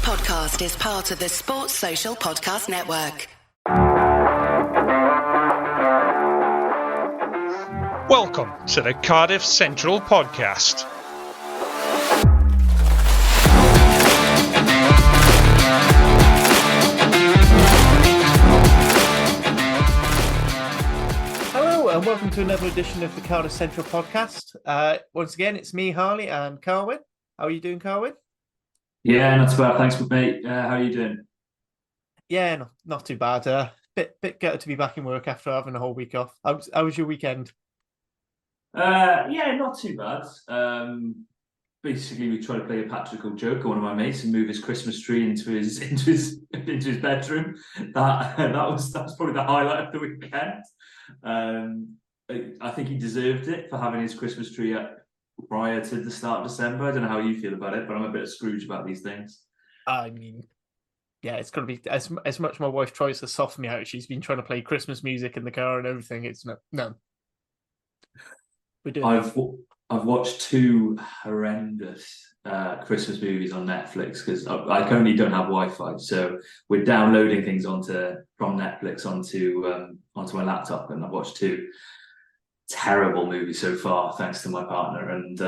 podcast is part of the Sports Social Podcast Network. Welcome to the Cardiff Central Podcast. Hello and welcome to another edition of the Cardiff Central Podcast. Once again, it's me, Harley, and Carwyn. How are you doing, Carwyn? Yeah, not too bad. Thanks, mate. How are you doing? Yeah, not too bad. Bit gutted to be back in work after having a whole week off. How was your weekend? Yeah, not too bad. Basically, we tried to play a practical joke on one of my mates and move his Christmas tree into his bedroom. That was probably the highlight of the weekend. I think he deserved it for having his Christmas tree up prior to the start of December. I don't know how you feel about it, but I'm a bit of Scrooge about these things. I mean, yeah, it's going to be as much my wife tries to soften me out. She's been trying to play Christmas music in the car and everything. It's no. I've watched two horrendous Christmas movies on Netflix because I currently don't have Wi-Fi, so we're downloading things from Netflix onto my laptop, and I've watched two terrible movies so far, thanks to my partner. And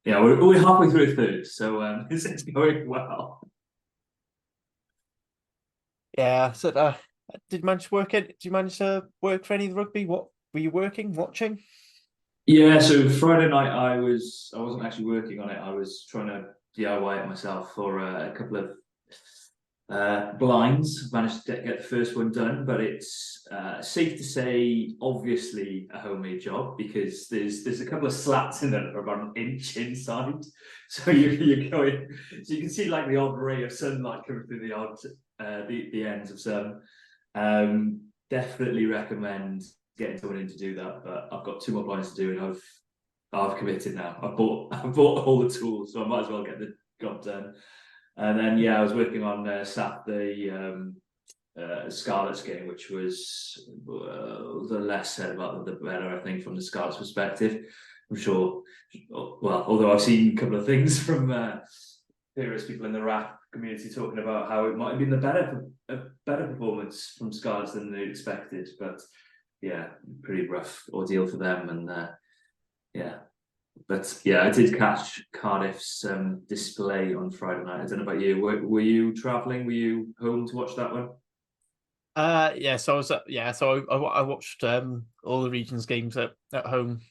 we're halfway through a third, so it's going well. Yeah, so did you manage to work it? Did you manage to work for any of the rugby? What were you watching? Yeah, so Friday night I wasn't actually working on it. I was trying to DIY it myself for a couple of blinds. Managed to get the first one done, but it's safe to say, obviously, a homemade job because there's a couple of slats in there that are about an inch inside. So you're going, so you can see like the odd ray of sunlight coming through the ends of sun. Definitely recommend getting someone in to do that, but I've got two more blinds to do, and I've committed now. I've bought all the tools, so I might as well get the job done. And then I was working on Saturday Scarlets game, which was the less said about the better, I think, from the Scarlets perspective. I'm sure. Well, although I've seen a couple of things from various people in the rap community talking about how it might have been a better performance from Scarlets than they expected, but. Yeah, pretty rough ordeal for them, and I did catch Cardiff's display on Friday night. I don't know about you. Were you travelling? Were you home to watch that one? So I watched all the regions games at home.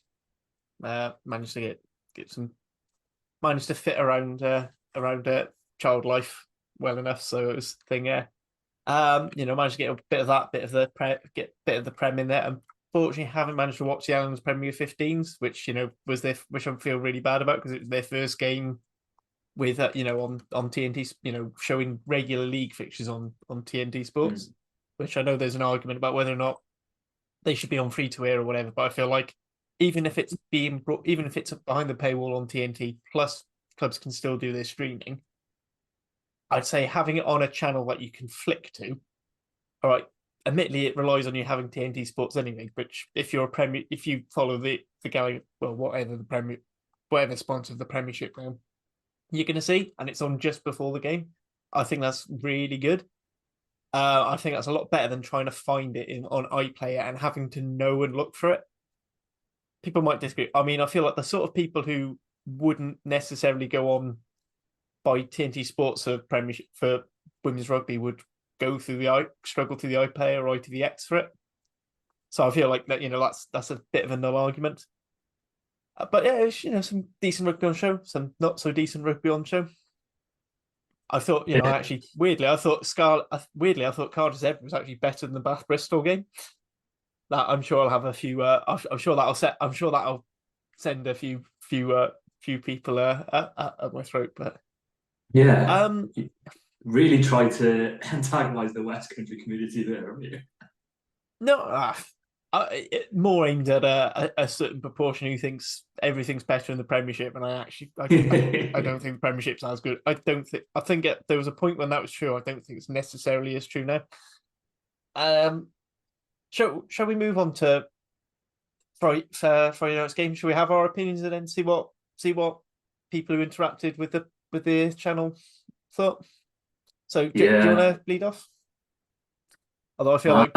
Managed to managed to fit around child life well enough, so it was a thing. Yeah. Managed to get a bit of that, bit of the Prem in there. Unfortunately, haven't managed to watch the Islands Premier 15s, which which I feel really bad about because it was their first game with on TNT, showing regular league fixtures on TNT Sports, which I know there's an argument about whether or not they should be on free to air or whatever. But I feel like even if it's behind the paywall on TNT, plus clubs can still do their streaming. I'd say having it on a channel that you can flick to. All right, admittedly, it relies on you having TNT Sports anyway. Which, if you're if you follow the gallery, well, whatever sponsor of the Premiership now, you're going to see, and it's on just before the game. I think that's really good. I think that's a lot better than trying to find it on iPlayer and having to know and look for it. People might disagree. I mean, I feel like the sort of people who wouldn't necessarily go on by TNT Sports for women's rugby would struggle through the iPlayer or ITVX for it. So I feel like that that's a bit of a null argument. But yeah, some decent rugby on show, some not so decent rugby on show. I thought, weirdly, I thought Cardiff Zebre was actually better than the Bath Bristol game. That I'm sure I'll have a few. I'm sure that'll send a few people at my throat, but. Yeah. Really try to antagonise the West Country community there, haven't you? No, more aimed at a certain proportion who thinks everything's better in the Premiership, and I don't think the Premiership's as good. I think there was a point when that was true. I don't think it's necessarily as true now. Shall we move on to Friday night's game? Shall we have our opinions and then see what people who interacted with the channel thought? So do you want to lead off? Although I feel like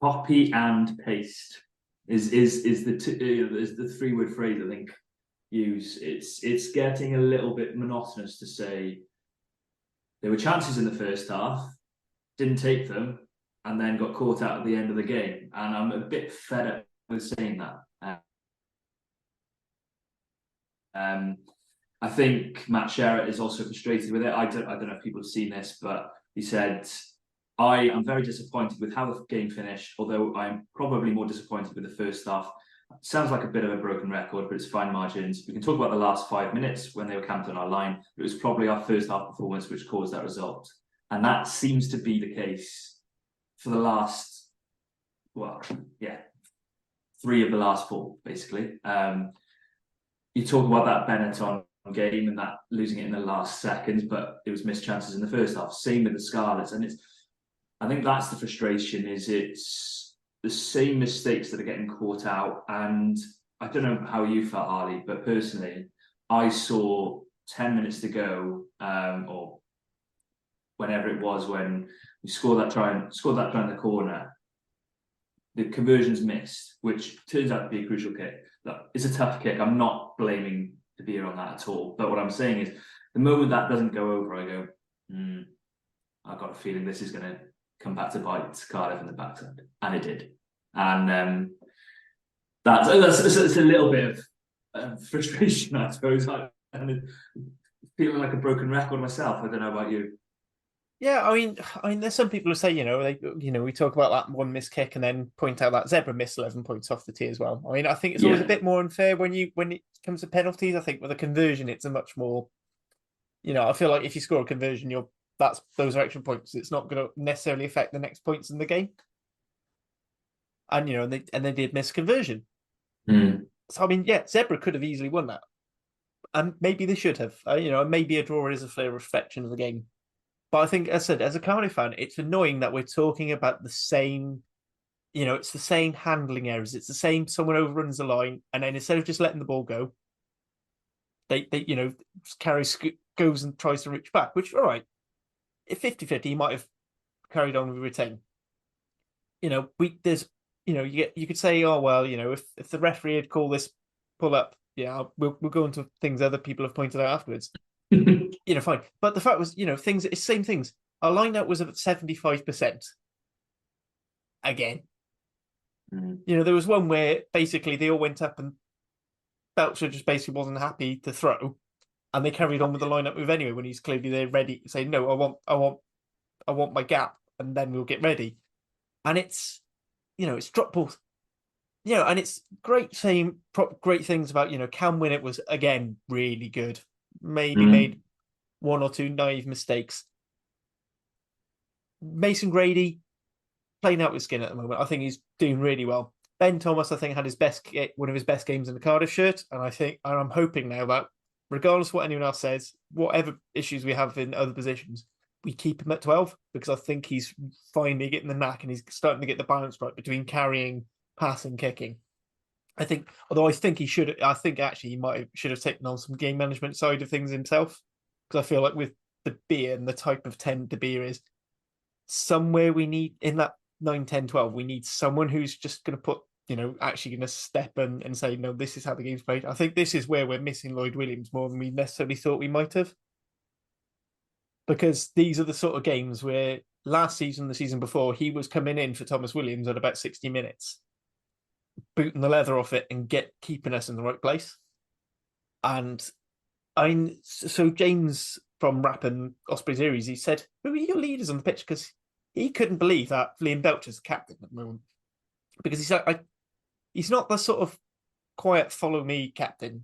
copy and paste is the 3-word phrase I think use. It's getting a little bit monotonous to say there were chances in the first half, didn't take them, and then got caught out at the end of the game. And I'm a bit fed up with saying that. I think Matt Sherratt is also frustrated with it. I don't know if people have seen this, but he said, I am very disappointed with how the game finished, although I'm probably more disappointed with the first half. Sounds like a bit of a broken record, but it's fine margins. We can talk about the last 5 minutes when they were camped on our line. It was probably our first half performance which caused that result. And that seems to be the case for the last, 3 of the last 4, basically. You talk about that Benetton game and that losing it in the last seconds, but it was missed chances in the first half. Same with the Scarlets. And I think that's the frustration, is it's the same mistakes that are getting caught out. And I don't know how you felt, Harley, but personally, I saw 10 minutes to go, or whenever it was when we scored that try in the corner, the conversion's missed, which turns out to be a crucial kick. Look, it's a tough kick. I'm not blaming De Beer on that at all. But what I'm saying is, the moment that doesn't go over, I go, I've got a feeling this is going to come back to bite Cardiff in the backside. And it did. And that's a little bit of frustration, I suppose. I'm feeling like a broken record myself. I don't know about you. Yeah, I mean, there's some people who say, we talk about that one missed kick and then point out that Zebre missed 11 points off the tee as well. I mean, I think it's always a bit more unfair when it comes to penalties. I think with a conversion, it's a much more, I feel like if you score a conversion, those are extra points. It's not going to necessarily affect the next points in the game. And they did miss conversion. So I mean, Zebre could have easily won that, and maybe they should have. Maybe a draw is a fair reflection of the game. But I think, as I said, as a Cardiff fan, it's annoying that we're talking about the same, it's the same handling errors. It's the same, someone overruns the line, and then instead of just letting the ball go, they goes and tries to reach back, which, all right, if 50-50, he might have carried on with retain. You could say, oh, well, if the referee had called this pull up, we'll go into things other people have pointed out afterwards. Fine. But the fact was, same things. Our lineup was at 75%. Again. There was one where basically they all went up and Belcher just basically wasn't happy to throw, and they carried on with the lineup move anyway when he's clearly there ready, saying, no, I want my gap, and then we'll get ready. And it's drop balls. And it's great saying great things about, Cam Winnett was again really good. Maybe made 1 or 2 naive mistakes. Mason Grady playing out with skin at the moment. I think he's doing really well. Ben Thomas, I think, had one of his best games in the Cardiff shirt, and I'm hoping now that regardless of what anyone else says, whatever issues we have in other positions, we keep him at 12, because I think he's finally getting the knack and he's starting to get the balance right between carrying, passing, kicking. I think he should. I think actually he should have taken on some game management side of things himself, because I feel like with De Beer and the type of 10 De Beer is, somewhere we need in that 9, 10, 12, we need someone who's just going to put, actually going to step and say, no, this is how the game's played. I think this is where we're missing Lloyd Williams more than we necessarily thought we might have, because these are the sort of games where last season, the season before, he was coming in for Thomas Williams at about 60 minutes. Booting the leather off it and keeping us in the right place. And so James from Rappin Osprey Series, he said, who are your leaders on the pitch? Because he couldn't believe that Liam Belcher's captain at the moment. Because he said, he's not the sort of quiet follow me captain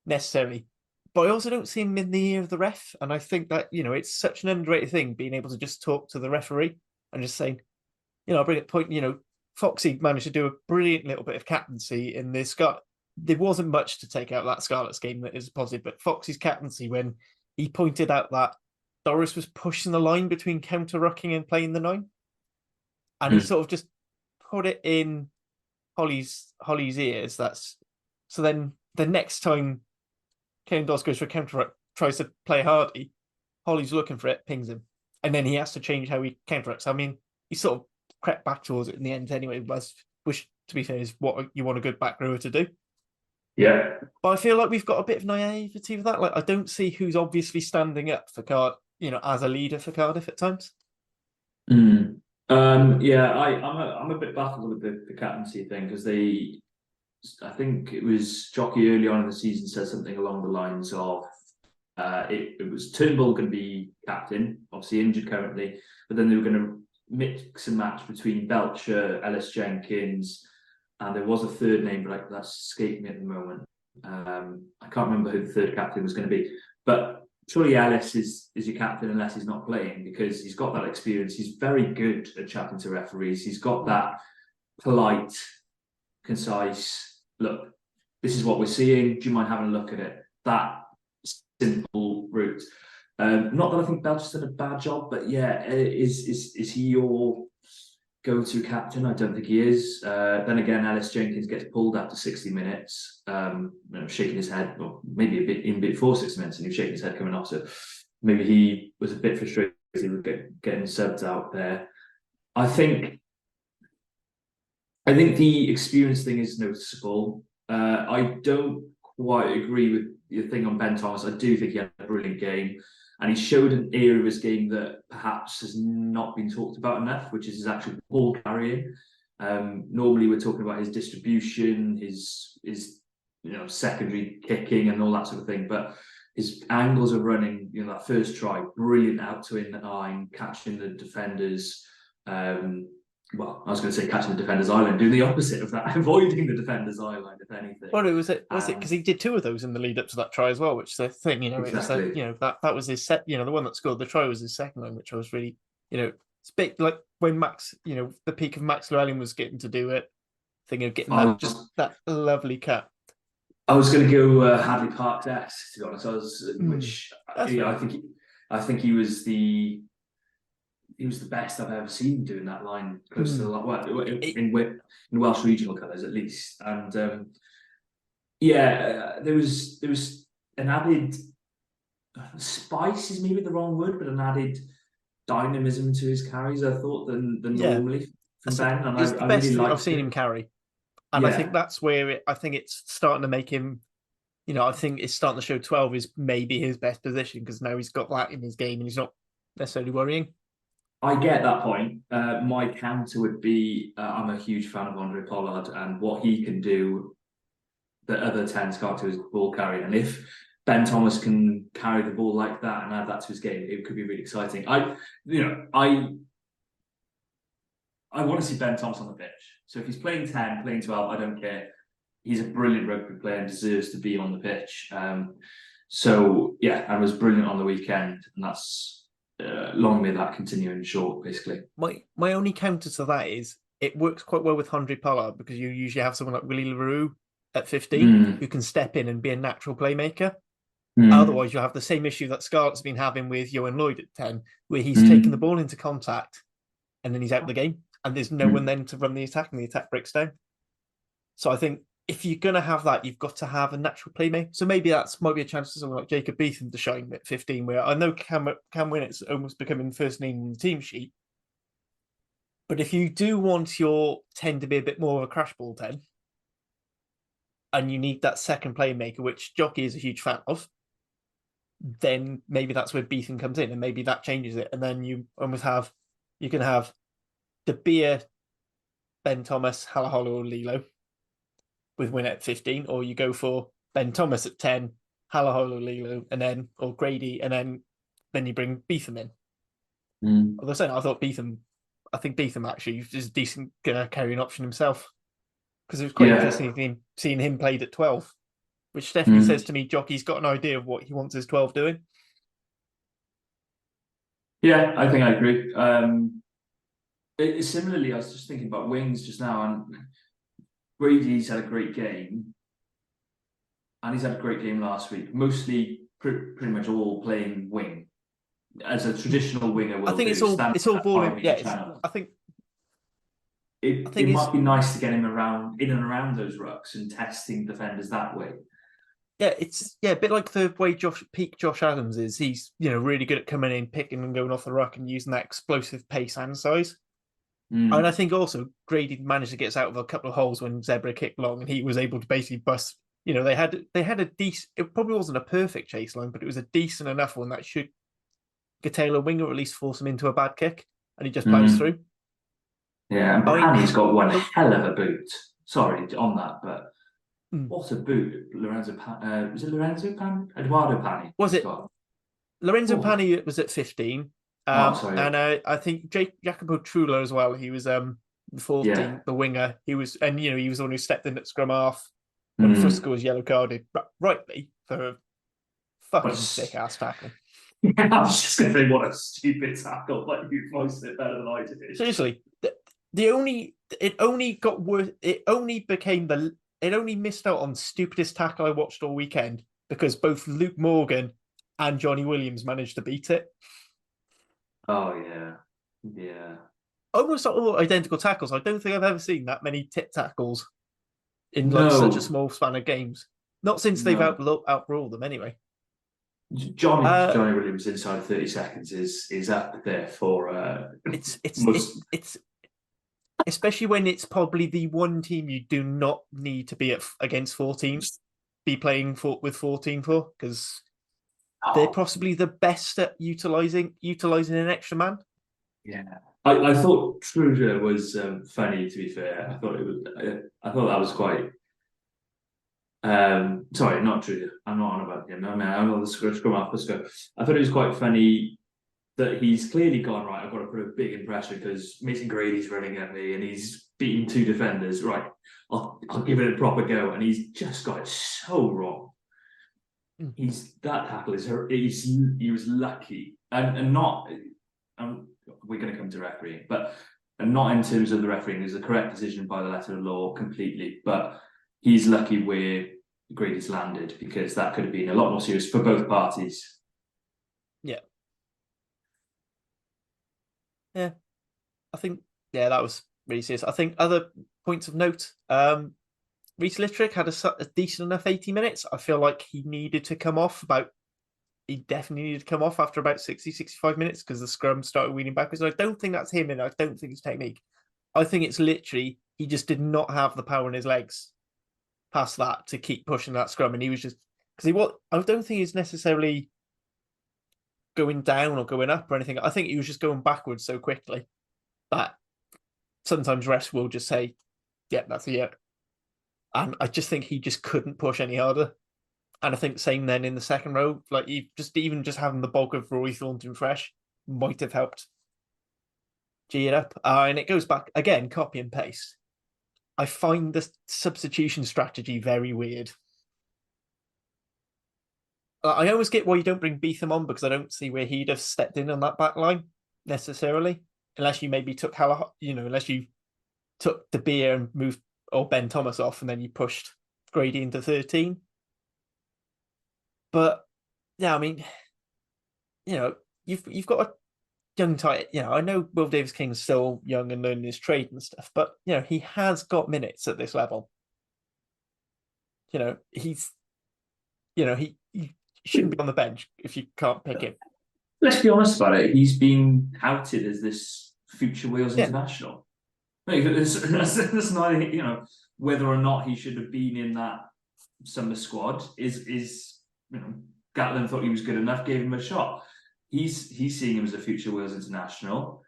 necessarily, but I also don't see him in the ear of the ref. And I think that, it's such an underrated thing, being able to just talk to the referee and just saying, I'll bring it point, Foxy managed to do a brilliant little bit of captaincy in this. There wasn't much to take out of that Scarlets game that is positive, but Foxy's captaincy, when he pointed out that Doris was pushing the line between counter-rucking and playing the 9, and he sort of just put it in Holly's ears. So then the next time Kane Doss goes for a counter-ruck, tries to play Hardy, Holly's looking for it, pings him, and then he has to change how he counteracts. I mean, he sort of crept back towards it in the end anyway, which to be fair is what you want a good back rower to do. Yeah. But I feel like we've got a bit of naivety with that. Like, I don't see who's obviously standing up for as a leader for Cardiff at times. Mm. Yeah, I'm a bit baffled with the captaincy thing because I think it was Jockey early on in the season said something along the lines of it was Turnbull going to be captain, obviously injured currently, but then they were going to mix and match between Belcher, Ellis Jenkins, and there was a third name, but that's escaping me at the moment. I can't remember who the third captain was going to be, but surely Ellis is your captain unless he's not playing, because he's got that experience. He's very good at chatting to referees. He's got that polite, concise, look, this is what we're seeing. Do you mind having a look at it? That simple route. Not that I think Belcher's done a bad job, but yeah, is he your go-to captain? I don't think he is. Then again, Ellis Jenkins gets pulled after 60 minutes, shaking his head, or maybe a bit before 60 minutes, and he was shaking his head coming off. So maybe he was a bit frustrated with getting subbed out there. I think the experience thing is noticeable. I don't quite agree with your thing on Ben Thomas. I do think he had a brilliant game, and he showed an area of his game that perhaps has not been talked about enough, which is his actual ball carrying. Normally, we're talking about his distribution, his secondary kicking, and all that sort of thing. But his angles of running, that first try, brilliant out to in the line, catching the defenders. Well, I was going to say catching the defender's eye line, doing the opposite of that, avoiding the defender's eye line, if anything. Well, was it because he did two of those in the lead up to that try as well, which is the thing, Exactly. It was that was his set, the one that scored the try was his second one, which I was really, it's big, like when Max, the peak of Max Llewellyn was getting to do it, thing of getting that lovely cut. I was going to go Hadley Park-esque, to be honest. I think he was the best I've ever seen doing that line close to the line, in Welsh regional colours at least. And there was an added spice is maybe the wrong word, but an added dynamism to his carries, I thought, than normally from Ben. And it's the best really I've seen him carry. And I think that's where I think it's starting to make him, I think it's starting to show 12 is maybe his best position, because now he's got that in his game and he's not necessarily worrying. I get that point. My counter would be I'm a huge fan of Andre Pollard and what he can do that other 10s can't do is ball carry. And if Ben Thomas can carry the ball like that and add that to his game, it could be really exciting. I want to see Ben Thomas on the pitch. So if he's playing 10, playing 12, I don't care. He's a brilliant rugby player and deserves to be on the pitch. I was brilliant on the weekend, and that's long may that continue in short, basically. My only counter to that is it works quite well with Andre Pollard, because you usually have someone like Willie LaRue at 15 who can step in and be a natural playmaker. Otherwise, you have the same issue that Scarlett's been having with Johan Lloyd at 10, where he's taking the ball into contact and then he's out of the game, and there's no one then to run the attack, and the attack breaks down. So I think if you're going to have that, you've got to have a natural playmaker. So maybe that might be a chance for someone like Jacob Beetham to shine at 15, where I know Cam Winnett's almost becoming first name on the team sheet. But if you do want your 10 to be a bit more of a crash ball 10, and you need that second playmaker, which Jockey is a huge fan of, then maybe that's where Beetham comes in, and maybe that changes it. And then you can have De Beer, Ben Thomas, Halaholo, or Lilo with Winnett at 15, or you go for Ben Thomas at 10, Halaholo, Lilo, or Grady, and then you bring Beetham in. Although saying, I think Beetham actually is a decent carrying option himself, because it was quite interesting seeing him played at 12, which definitely says to me Jockey's got an idea of what he wants his 12 doing. Yeah, I think I agree. Similarly, I was just thinking about wings just now, and Brady's had a great game, and he's had a great game last week. Mostly, pretty much all playing wing as a traditional winger. I think it's all volume. Yeah, I think it might be nice to get him in and around those rucks and testing defenders that way. it's a bit like the way Josh Adams is. He's really good at coming in, picking and going off the ruck and using that explosive pace and size. Mm. And I think also Grady managed to get us out of a couple of holes when Zebre kicked long, and he was able to basically bust. They had a decent. It probably wasn't a perfect chase line, but it was a decent enough one that should curtail a wing or at least force him into a bad kick, and he just bounced through. Yeah, and Pani's got one hell of a boot. Sorry on that, but what a boot! Was it Lorenzo Pani? Eduardo Pani. Was it? Lorenzo Pani was at 15. Sorry. And I think Jacopo Trullo as well. He was the 14th, the winger. He was, and he was the one who stepped in at scrum half when Fusco was yellow carded, rightly, for a fucking sick ass tackle. I was just going to say, what a stupid tackle! Like you voiced it better than I did. Seriously, it only missed out on stupidest tackle I watched all weekend because both Luke Morgan and Johnny Williams managed to beat it. Oh yeah. Almost all identical tackles. I don't think I've ever seen that many tip tackles in such a small span of games. Not since they've outruled them anyway. Johnny Williams inside 30 seconds is up there for it's especially when it's probably the one team you do not need to be against 14, be playing with 14 for, because they're possibly the best at utilizing an extra man. Yeah, I thought Trudeau was funny. To be fair, I thought that was quite. Sorry, not Trudeau. I'm not on about him. I'm on the scrum half. I thought it was quite funny that he's clearly gone right. I've got to put a big impression because Mason Grady's running at me and he's beating 2 defenders. Right, I'll give it a proper go, and he's just got it so wrong. That tackle is he was lucky and not. We're going to come to refereeing, but not in terms of the refereeing. Is the correct decision by the letter of law completely, but he's lucky where Grady's landed because that could have been a lot more serious for both parties. Yeah, I think that was really serious. I think other points of note. Reece Littrick had a decent enough 80 minutes. I feel like he needed to come off he definitely needed to come off after about 60, 65 minutes because the scrum started weaning backwards. And I don't think that's him, and I don't think it's technique. I think it's literally he just did not have the power in his legs past that to keep pushing that scrum. And he was just, I don't think he's necessarily going down or going up or anything. I think he was just going backwards so quickly that sometimes refs will just say, yeah, that's it. And I just think he just couldn't push any harder. And I think same then in the second row, like even just having the bulk of Rory Thornton fresh might have helped G it up. And it goes back again, copy and paste. I find the substitution strategy very weird. I always get why you don't bring Beetham on because I don't see where he'd have stepped in on that back line necessarily, unless you maybe took unless you took De Beer and moved or Ben Thomas off and then you pushed Grady into 13. But yeah, I mean, you've got a young tight. I know Will Davis King's still young and learning his trade and stuff, but he has got minutes at this level. He's he shouldn't be on the bench if you can't pick him. Let's be honest about it. He's been outed as this future Wales international. Like, that's not whether or not he should have been in that summer squad is Gatlin thought he was good enough, gave him a shot. He's seeing him as a future Wales international.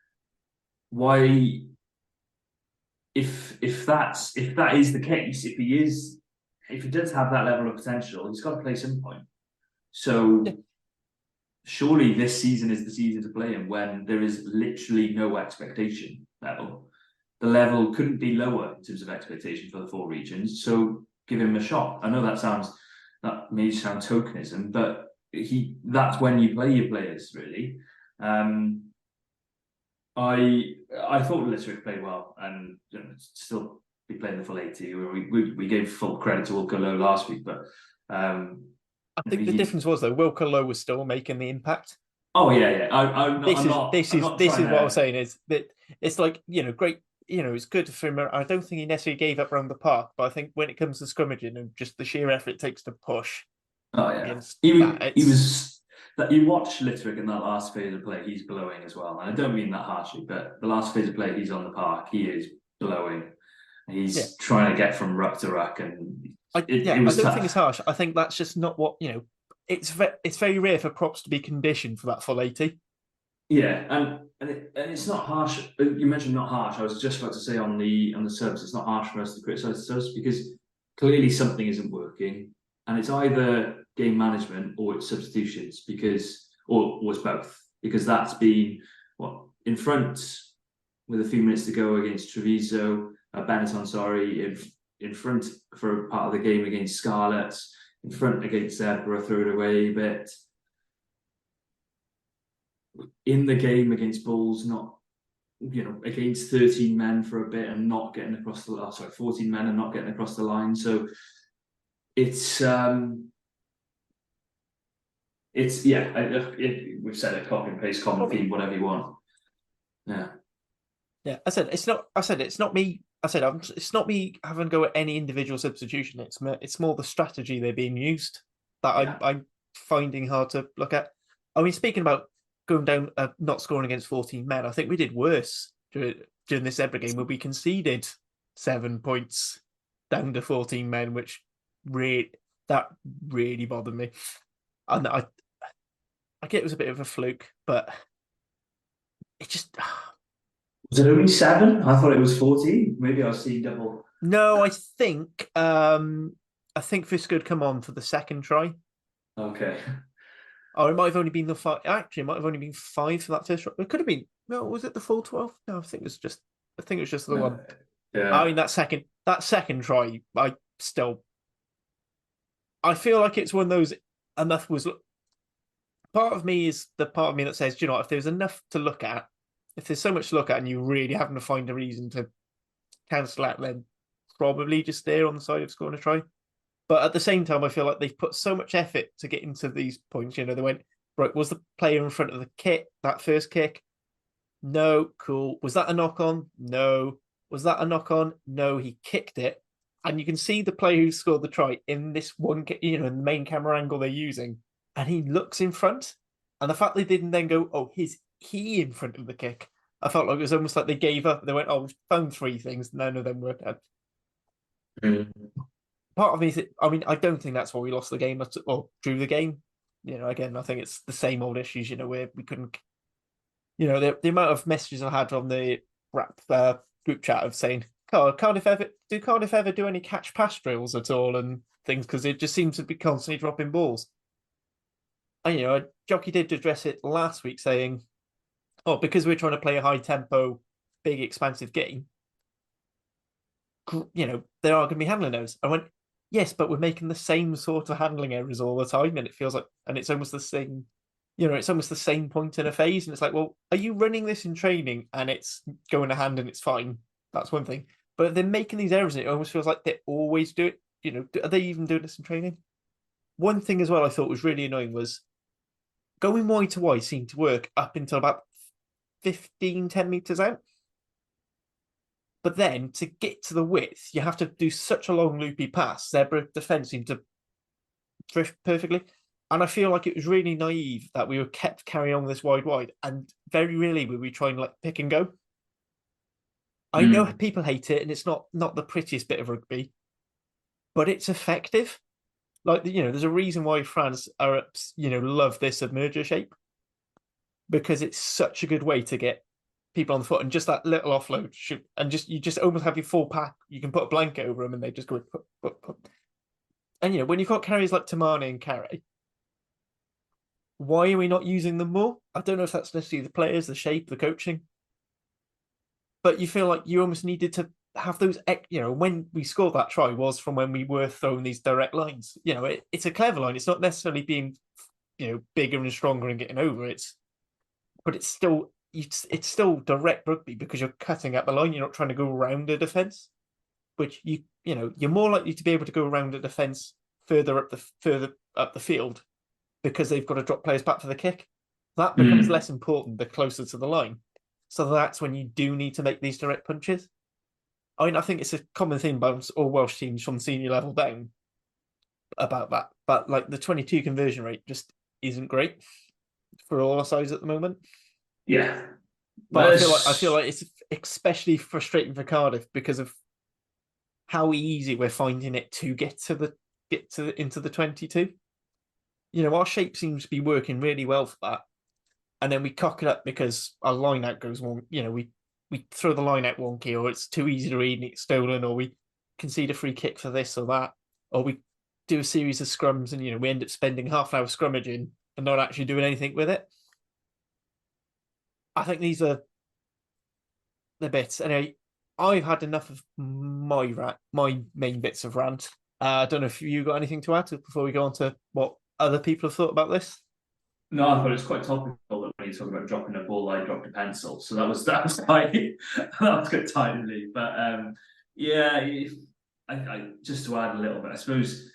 Why, if that is the case, if he does have that level of potential, he's got to play some point. So surely this season is the season to play him when there is literally no expectation level. The level couldn't be lower in terms of expectation for the 4 regions. So give him a shot. I know that may sound tokenism, but that's when you play your players, really. I thought Littrick played well and still be playing the full 80. We gave full credit to Wilco Lowe last week, but I think the difference was though Wilco Lowe was still making the impact. Oh yeah. This is what I'm saying is that it's like great. It's good for him. I don't think he necessarily gave up around the park, but I think when it comes to scrimmaging and just the sheer effort it takes to push, Oh yeah, against he that. he was that you watch Litterick in that last phase of play, he's blowing as well. And I don't mean that harshly, but the last phase of play, he's on the park, he is blowing. Yeah. He's trying to get from ruck to ruck, and I it was don't think it's tough. harsh. I think that's just not what It's it's very rare for props to be conditioned for that full 80. Yeah, and it's not harsh. You mentioned not harsh. I was just about to say on the subs, it's not harsh for us to criticise the subs because clearly something isn't working, and it's either game management or it's substitutions or it's both because that's been what in front with a few minutes to go against Treviso, Benetton, sorry, in front for a part of the game against Scarlets, in front against Zebre, threw it away a bit. In the game against Bulls, not against 13 men for a bit and not getting across the 14 men and not getting across the line. So it's we've said it, copy and paste, common theme, whatever you want. Yeah. I said it's not. I said it's not me. It's not me having to go at any individual substitution. It's more the strategy they're being used that I'm finding hard to look at. I mean, speaking about going down, not scoring against 14 men, I think we did worse during this Zebre game where we conceded 7 points down to 14 men, which really bothered me. And I get it was a bit of a fluke, but it just. Was it only 7? I thought it was 14. Maybe I was seeing double. No, I think Fisker had come on for the second try. Okay. Or it might have only been the 5. Actually, it might have only been 5 for that first try. It could have been. No, was it the full 12? No, I think it was just the one. Yeah. I mean that second try, I feel like it's one of those enough was part of me is the part of me that says, if there's enough to look at, if there's so much to look at and you really having to find a reason to cancel out, then probably just there on the side of scoring a try. But at the same time, I feel like they've put so much effort to get into these points. They went, right, was the player in front of the kick, that first kick? No, cool. Was that a knock on? No. Was that a knock on? No, he kicked it. And you can see the player who scored the try in this one, in the main camera angle they're using. And he looks in front. And the fact they didn't then go, oh, he in front of the kick. I felt like it was almost like they gave up. They went, oh, we've found 3 things. None of them worked out. Part of me is, I don't think that's why we lost the game or drew the game. Again, I think it's the same old issues, where we couldn't, the amount of messages I had on the rap group chat of saying, oh, Cardiff ever do any catch pass drills at all and things? Because it just seems to be constantly dropping balls. And, Jockey did address it last week saying, oh, because we're trying to play a high tempo, big, expansive game, there are going to be handling errors. I went, yes, but we're making the same sort of handling errors all the time. And it feels like, and it's almost the same, it's almost the same point in a phase. And it's like, well, are you running this in training and it's going to hand and it's fine? That's one thing. But if they're making these errors and it almost feels like they always do it. Are they even doing this in training? One thing as well I thought was really annoying was going wide to wide seemed to work up until about 10 meters out. But then to get to the width, you have to do such a long loopy pass. Zebre defense seemed to drift perfectly. And I feel like it was really naive that we were kept carrying on this wide, and very rarely were we trying like pick and go. I know people hate it, and it's not the prettiest bit of rugby, but it's effective. Like, there's a reason why France are, love this submerger shape, because it's such a good way to get people on the foot, and just that little offload shoot, and you just almost have your full pack. You can put a blanket over them, and they just go put. And when you've got carriers like Tamane and Carey, why are we not using them more? I don't know if that's necessarily the players, the shape, the coaching, but you feel like you almost needed to have those. When we scored that try was from when we were throwing these direct lines. It's a clever line. It's not necessarily being, bigger and stronger and getting over. But it's still direct rugby because you're cutting at the line. You're not trying to go around a defense, which you're more likely to be able to go around a defense further up the field because they've got to drop players back for the kick. That becomes less important the closer to the line. So that's when you do need to make these direct punches. I think it's a common theme amongst all Welsh teams from senior level down. about that. But like the 22 conversion rate just isn't great for all our sides at the moment. Yeah. But I feel like it's especially frustrating for Cardiff because of how easy we're finding it to get into the 22. Our shape seems to be working really well for that. And then we cock it up because our line out goes wrong. We throw the line out wonky, or it's too easy to read and it's stolen, or we concede a free kick for this or that, or we do a series of scrums and we end up spending half an hour scrummaging and not actually doing anything with it. I think these are the bits. Anyway, I've had enough of my main bits of rant. I don't know if you got anything to add before we go on to what other people have thought about this. No, I thought it's quite topical that when you talk about dropping a ball, I dropped a pencil. So that was quite that was good timely. But yeah, I just to add a little bit, I suppose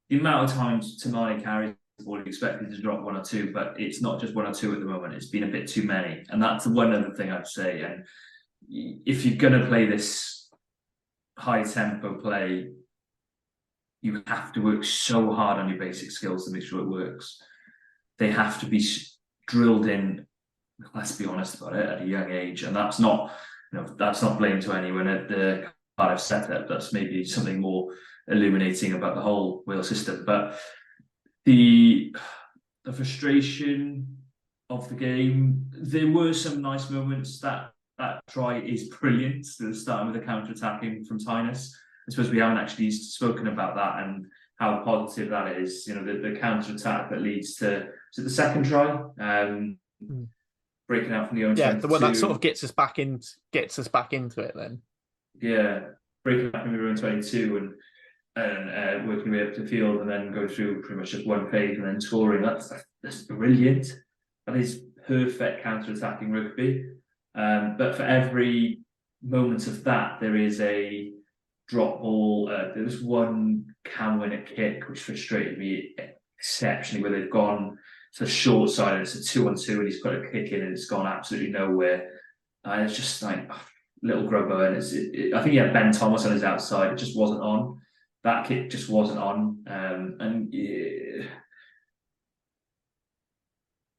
the amount of times Tamani carries the ball, you expected to drop one or two, but it's not just one or two at the moment. It's been a bit too many, and that's one other thing I'd say. And if you're going to play this high tempo play, you have to work so hard on your basic skills to make sure it works. They have to be drilled in, let's be honest about it, at a young age. And that's not blame to anyone at the Cardiff setup. That's maybe something more illuminating about the whole Wales system. But the frustration of the game, there were some nice moments. That try is brilliant. Starting with the counter-attacking from Tynus. I suppose we haven't actually spoken about that and how positive that is. The counter-attack that leads to the second try, breaking out from the own 22. The one that sort of gets us back into it then. Yeah, breaking out from your own 22 and working your way up to the field and then go through pretty much just one phase and then scoring. That's brilliant. That is perfect counter-attacking rugby. But for every moment of that, there is a drop ball. There was one Carwyn a kick which frustrated me exceptionally, where they've gone to the short side and it's a 2-on-2 and he's put a kick in and it's gone absolutely nowhere. And it's just like little grubber, and I think he had Ben Thomas on his outside. It just wasn't on. That kick just wasn't on. And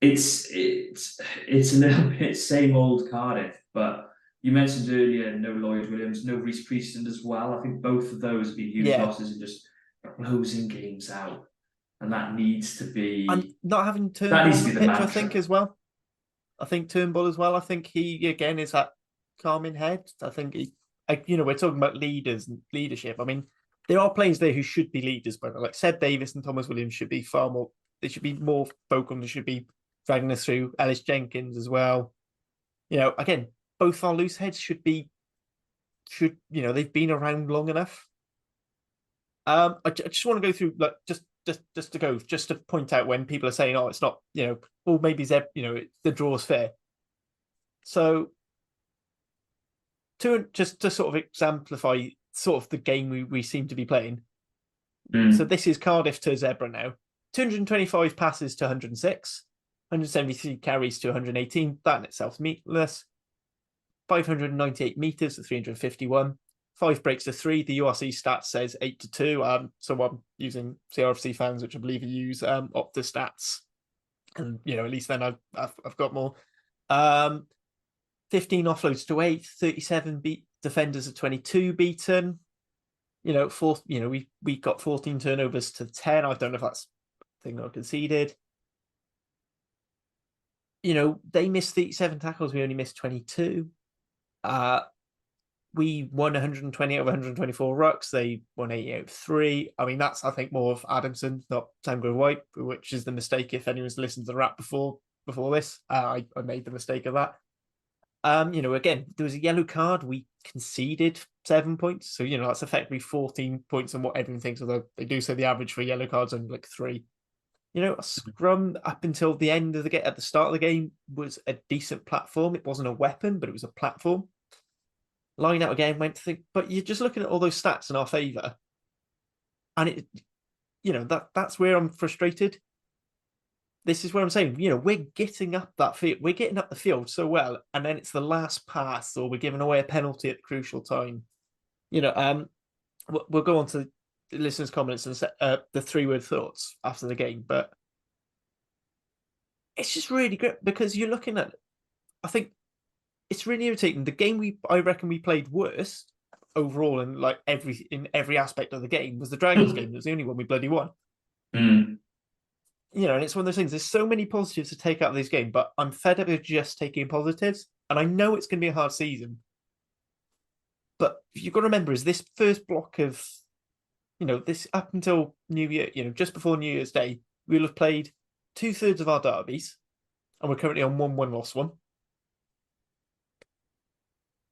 it's a little bit same old Cardiff, but you mentioned earlier no Lloyd Williams, no Reece Priestland as well. I think both of those have been huge losses and just closing games out. And that needs to be... And not having Turnbull on the pitch, I think, as well. I think Turnbull as well. I think he, again, is that calming head. I think we're talking about leaders and leadership. I mean, there are players there who should be leaders, but like Seb Davis and Thomas Williams should be far more... They should be more vocal. They should be dragging us through. Ellis Jenkins as well. Again, both our loose heads should they've been around long enough. I just want to go through just to point out when people are saying, oh, it's not, maybe Zeb, the draw's fair. So to sort of exemplify sort of the game we seem to be playing. So this is Cardiff to Zebre now. 225 passes to 106, 173 carries to 118. That in itself is meaningless. 598 meters to 351, 5 breaks to 3. The URC stats says 8 to 2. So I'm using CRFC fans, which I believe you use Opta stats, and at least then I've got more. 15 offloads to 8, 37 defenders of 22 beaten. We got 14 turnovers to 10. I don't know if that's the thing I conceded. They missed 37 tackles. We only missed 22. We won 120 over 124 rucks. They won 80 out of 3. I mean, that's, I think, more of Adamson, not Tango White, which is the mistake. If anyone's listened to the rap before this, I made the mistake of that. Again, there was a yellow card. We conceded 7 points. So, that's effectively 14 points on what everyone thinks, although they do say the average for yellow cards on like 3. A scrum up until the end of at the start of the game was a decent platform. It wasn't a weapon, but it was a platform. Line out again went to think, but you're just looking at all those stats in our favour. And that's where I'm frustrated. This is where I'm saying, we're getting up that field. We're getting up the field so well. And then it's the last pass, or we're giving away a penalty at the crucial time. We'll go on to listeners' comments and the 3-word thoughts after the game, but it's just really good because you're looking at. I think it's really irritating. The game I reckon we played worst overall in like every aspect of the game was the Dragons game. It was the only one we bloody won. Mm. You know, and it's one of those things. There's so many positives to take out of this game, but I'm fed up with just taking positives. And I know it's going to be a hard season, but you've got to remember is this first block of, this up until New Year, just before New Year's Day, we'll have played 2/3 of our derbies, and we're currently on 1-1 lost one.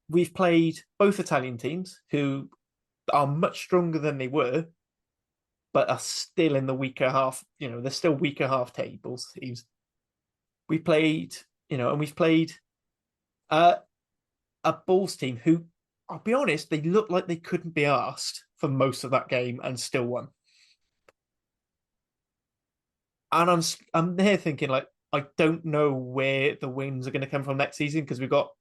We've played both Italian teams who are much stronger than they were, but are still in the weaker half. They're still weaker half tables teams. We played, and we've played a Bulls team who, I'll be honest, they looked like they couldn't be asked for most of that game and still won. And I'm there thinking, like, I don't know where the wins are going to come from next season because we've got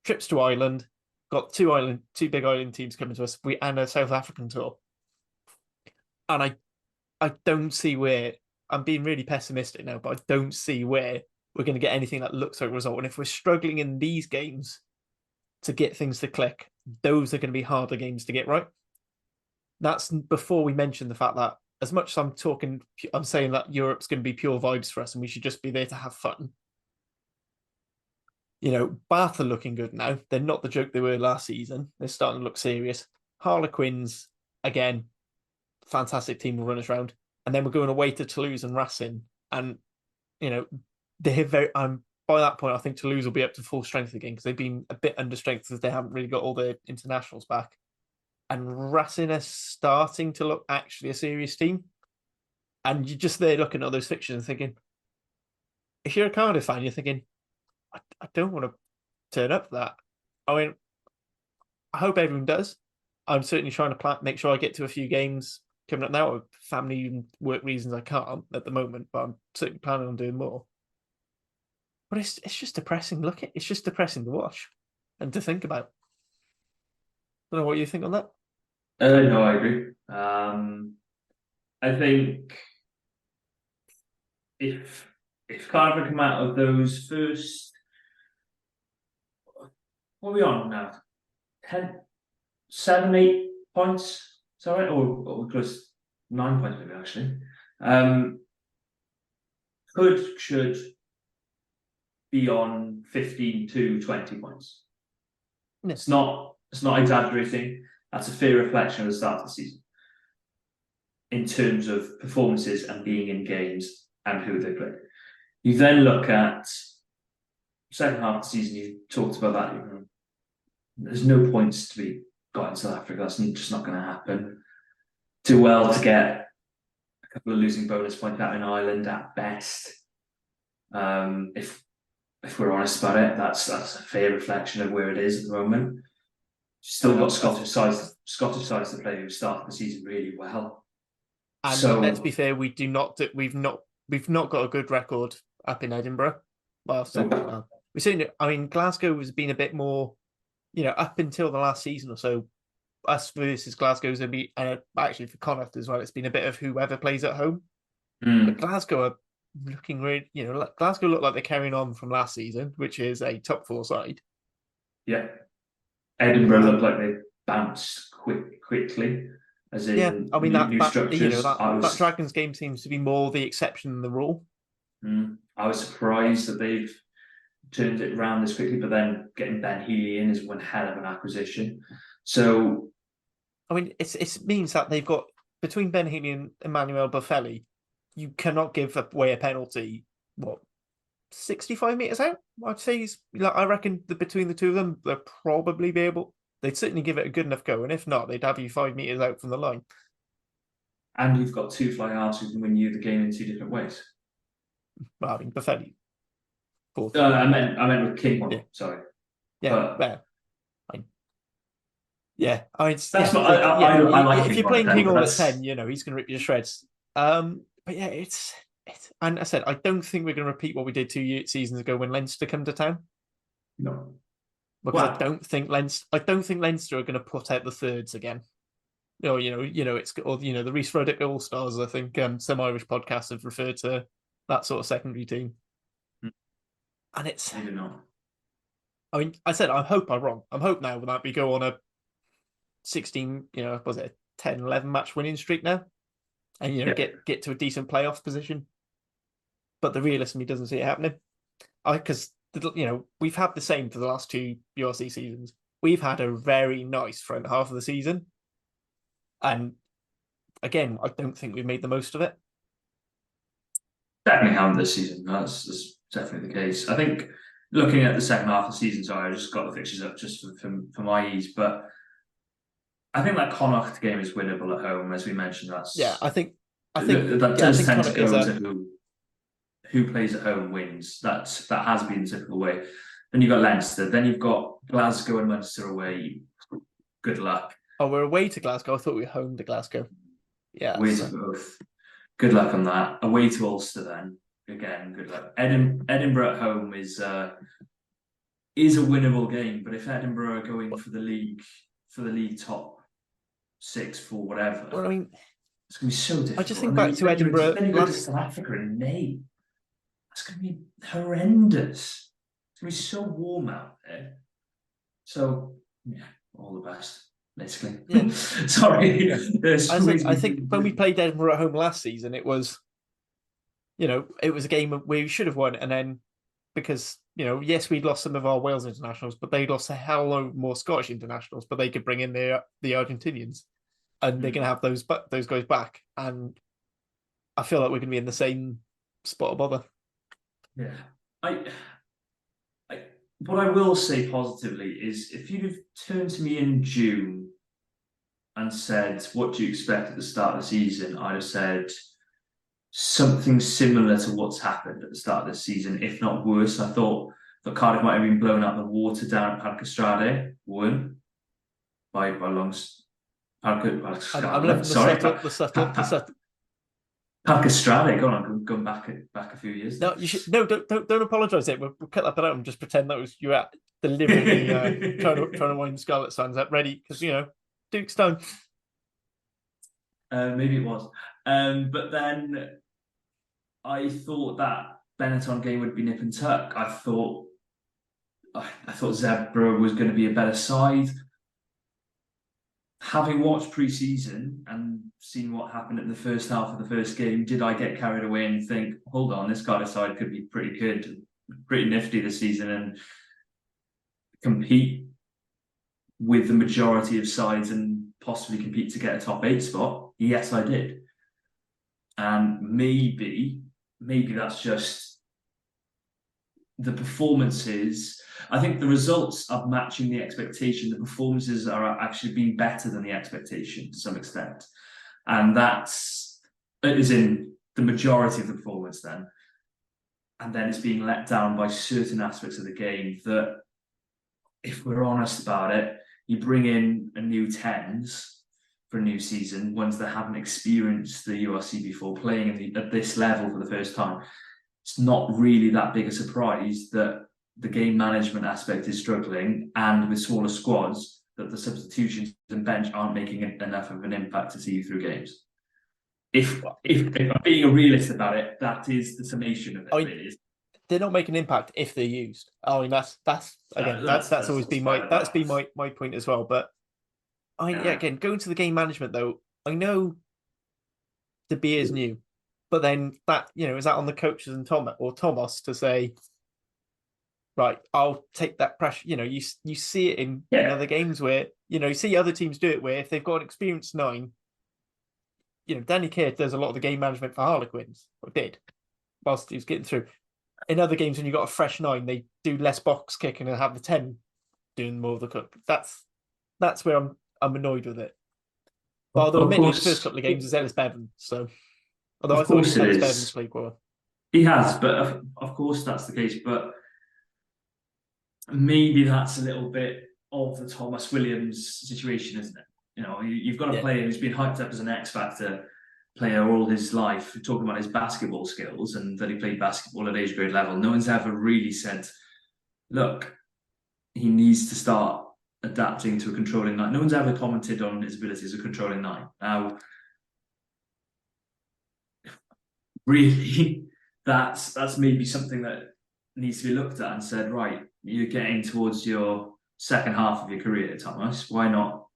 trips to Ireland, got two big island teams coming to us, and a South African tour. And I don't see where, I'm being really pessimistic now, but I don't see where we're going to get anything that looks like a result. And if we're struggling in these games to get things to click, those are going to be harder games to get right. That's before we mention the fact that as much as I'm saying that Europe's going to be pure vibes for us and we should just be there to have fun. Bath are looking good now. They're not the joke they were last season. They're starting to look serious. Harlequins, again, fantastic team will run us around. And then we're going away to Toulouse and Racing. And, they're by that point, I think Toulouse will be up to full strength again because they've been a bit under strength because they haven't really got all their internationals back. And Racing are starting to look actually a serious team. And you're just there looking at those fixtures and thinking, if you're a Cardiff fan, you're thinking, I don't want to turn up for that. I mean, I hope everyone does. I'm certainly trying to make sure I get to a few games coming up now. Family and work reasons I can't at the moment, but I'm certainly planning on doing more. But it's just depressing. It's just depressing to watch and to think about. I don't know what you think on that. No, I agree. I think if Cardiff come out of those first, what are we on now? 7, 8 points. Is that right? Or close 9 points maybe actually. Should be on 15 to 20 points. Yes. It's not exaggerating. That's a fair reflection of the start of the season in terms of performances and being in games and who they play. You then look at second half of the season. You talked about that. There's no points to be got in South Africa. That's just not going to happen. Do well to get a couple of losing bonus points out in Ireland at best. If we're honest about it, that's a fair reflection of where it is at the moment. Still got Scottish sides to play who started the season really well. And let's be fair, we've not got a good record up in Edinburgh. We certainly. I mean, Glasgow has been a bit more, up until the last season or so. Us versus Glasgow's going to be, actually for Connacht as well. It's been a bit of whoever plays at home. But Glasgow are looking really, Glasgow look like they're carrying on from last season, which is a top 4 side. Yeah. Edinburgh look like they bounced quickly, as in I mean new structures. That Dragons game seems to be more the exception than the rule. I was surprised that they've turned it around this quickly, but then getting Ben Healy in is one hell of an acquisition. So, I mean, it means that they've got between Ben Healy and Emmanuel Buffelli, you cannot give away a penalty. 65 meters out? I'd say I reckon between the two of them, they'll probably be able. They'd certainly give it a good enough go, and if not, they'd have you 5 meters out from the line. And you've got 2 fly halves who can win you the game in 2 different ways. Well, I mean, Buffelli. I meant with King. Yeah. Sorry. Yeah. I mean, that's what I like. If you're playing King all at 10, he's going to rip you to shreds. But yeah, it's. And I said, I don't think we're going to repeat what we did 2 seasons ago when Leinster come to town. No, because I don't think Leinster are going to put out the thirds again. or it's or the Reece Ruddock All Stars. I think some Irish podcasts have referred to that sort of secondary team, and it's. Maybe not. I mean, I said I hope I'm wrong. I'm hope now that we go on a 16, was it a 10, 11 match winning streak now, and get to a decent playoff position. But the realist in me doesn't see it happening. Because we've had the same for the last 2 URC seasons. We've had a very nice front half of the season, and again, I don't think we've made the most of it. Definitely haven't this season. That's definitely the case. I think looking at the second half of the season, sorry, I just got the fixtures up just for my ease, but I think that Connacht game is winnable at home, as we mentioned. I think that does tend to go to who plays at home wins. That has been the typical way. Then you've got Leinster. Then you've got Glasgow and Munster away. Good luck. Oh, we're away to Glasgow. I thought we were home to Glasgow. Yeah. Away to both. Good luck on that. Away to Ulster then. Again, good luck. Edinburgh at home is a winnable game, but if Edinburgh are going for the league top 6 for whatever, well, I mean, it's going to be so difficult. I just think back to Edinburgh. Then you go to South Africa in May. It's going to be horrendous. It's going to be so warm out there. So, yeah, all the best, basically. Yeah. Sorry. I think when we played Edinburgh at home last season, it was, it was a game we should have won. And then because, yes, we'd lost some of our Wales internationals, but they lost a hell load more Scottish internationals, but they could bring in the Argentinians. And they're going to have those guys back. And I feel like we're going to be in the same spot of bother. Yeah. What I will say positively is if you'd have turned to me in June and said, what do you expect at the start of the season? I'd have said something similar to what's happened at the start of the season, if not worse. I thought that Cardiff might have been blown out of the water down at Parc Ystrade, won by longs. I'm looking the subtle. Parc Ystrade, go on, going back a few years. No, you should don't apologise. We'll cut that bit out and just pretend that was you at deliberately trying to wind the Scarlet Sands up ready because Duke's done. Maybe it was, but then I thought that Benetton game would be nip and tuck. I thought Zebre was going to be a better side. Having watched pre-season and seen what happened in the first half of the first game, did I get carried away and think, hold on, this Cardiff side could be pretty good, pretty nifty this season and compete with the majority of sides and possibly compete to get a top 8 spot? Yes, I did. And maybe that's just the performances. I think the results are matching the expectation. The performances are actually being better than the expectation to some extent. And that's in the majority of the performance then. And then it's being let down by certain aspects of the game that, if we're honest about it, you bring in a new 10s for a new season, ones that haven't experienced the URC before, playing at this level for the first time. It's not really that big a surprise that the game management aspect is struggling, and with smaller squads, that the substitutions and bench aren't making enough of an impact to see you through games. If I'm being a realist about it, that is the summation of it. Really. They're not making an impact if they're used. I mean, that's always been my point as well. But again, going to the game management though, I know the beer is new, but then that is that on the coaches and Thomas to say, right, I'll take that pressure. You see it in other games where you see other teams do it where if they've got an experienced 9, Danny Kerr does a lot of the game management for Harlequins, or did, whilst he was getting through. In other games, when you've got a fresh 9, they do less box kicking and have the 10 doing more of the cook. That's where I'm annoyed with it. But although admittedly, the first couple of games is Ellis Bevan, so although I thought Ellis Bevan's played well. He has, but of course that's the case. But maybe that's a little bit of the Thomas Williams situation, isn't it? You've got a player who's been hyped up as an X Factor player all his life, talking about his basketball skills and that he played basketball at age grade level. No one's ever really said, look, he needs to start adapting to a controlling nine. No one's ever commented on his ability as a controlling nine. Now, really, that's maybe something that needs to be looked at and said, right, you're getting towards your second half of your career, Thomas. Why not?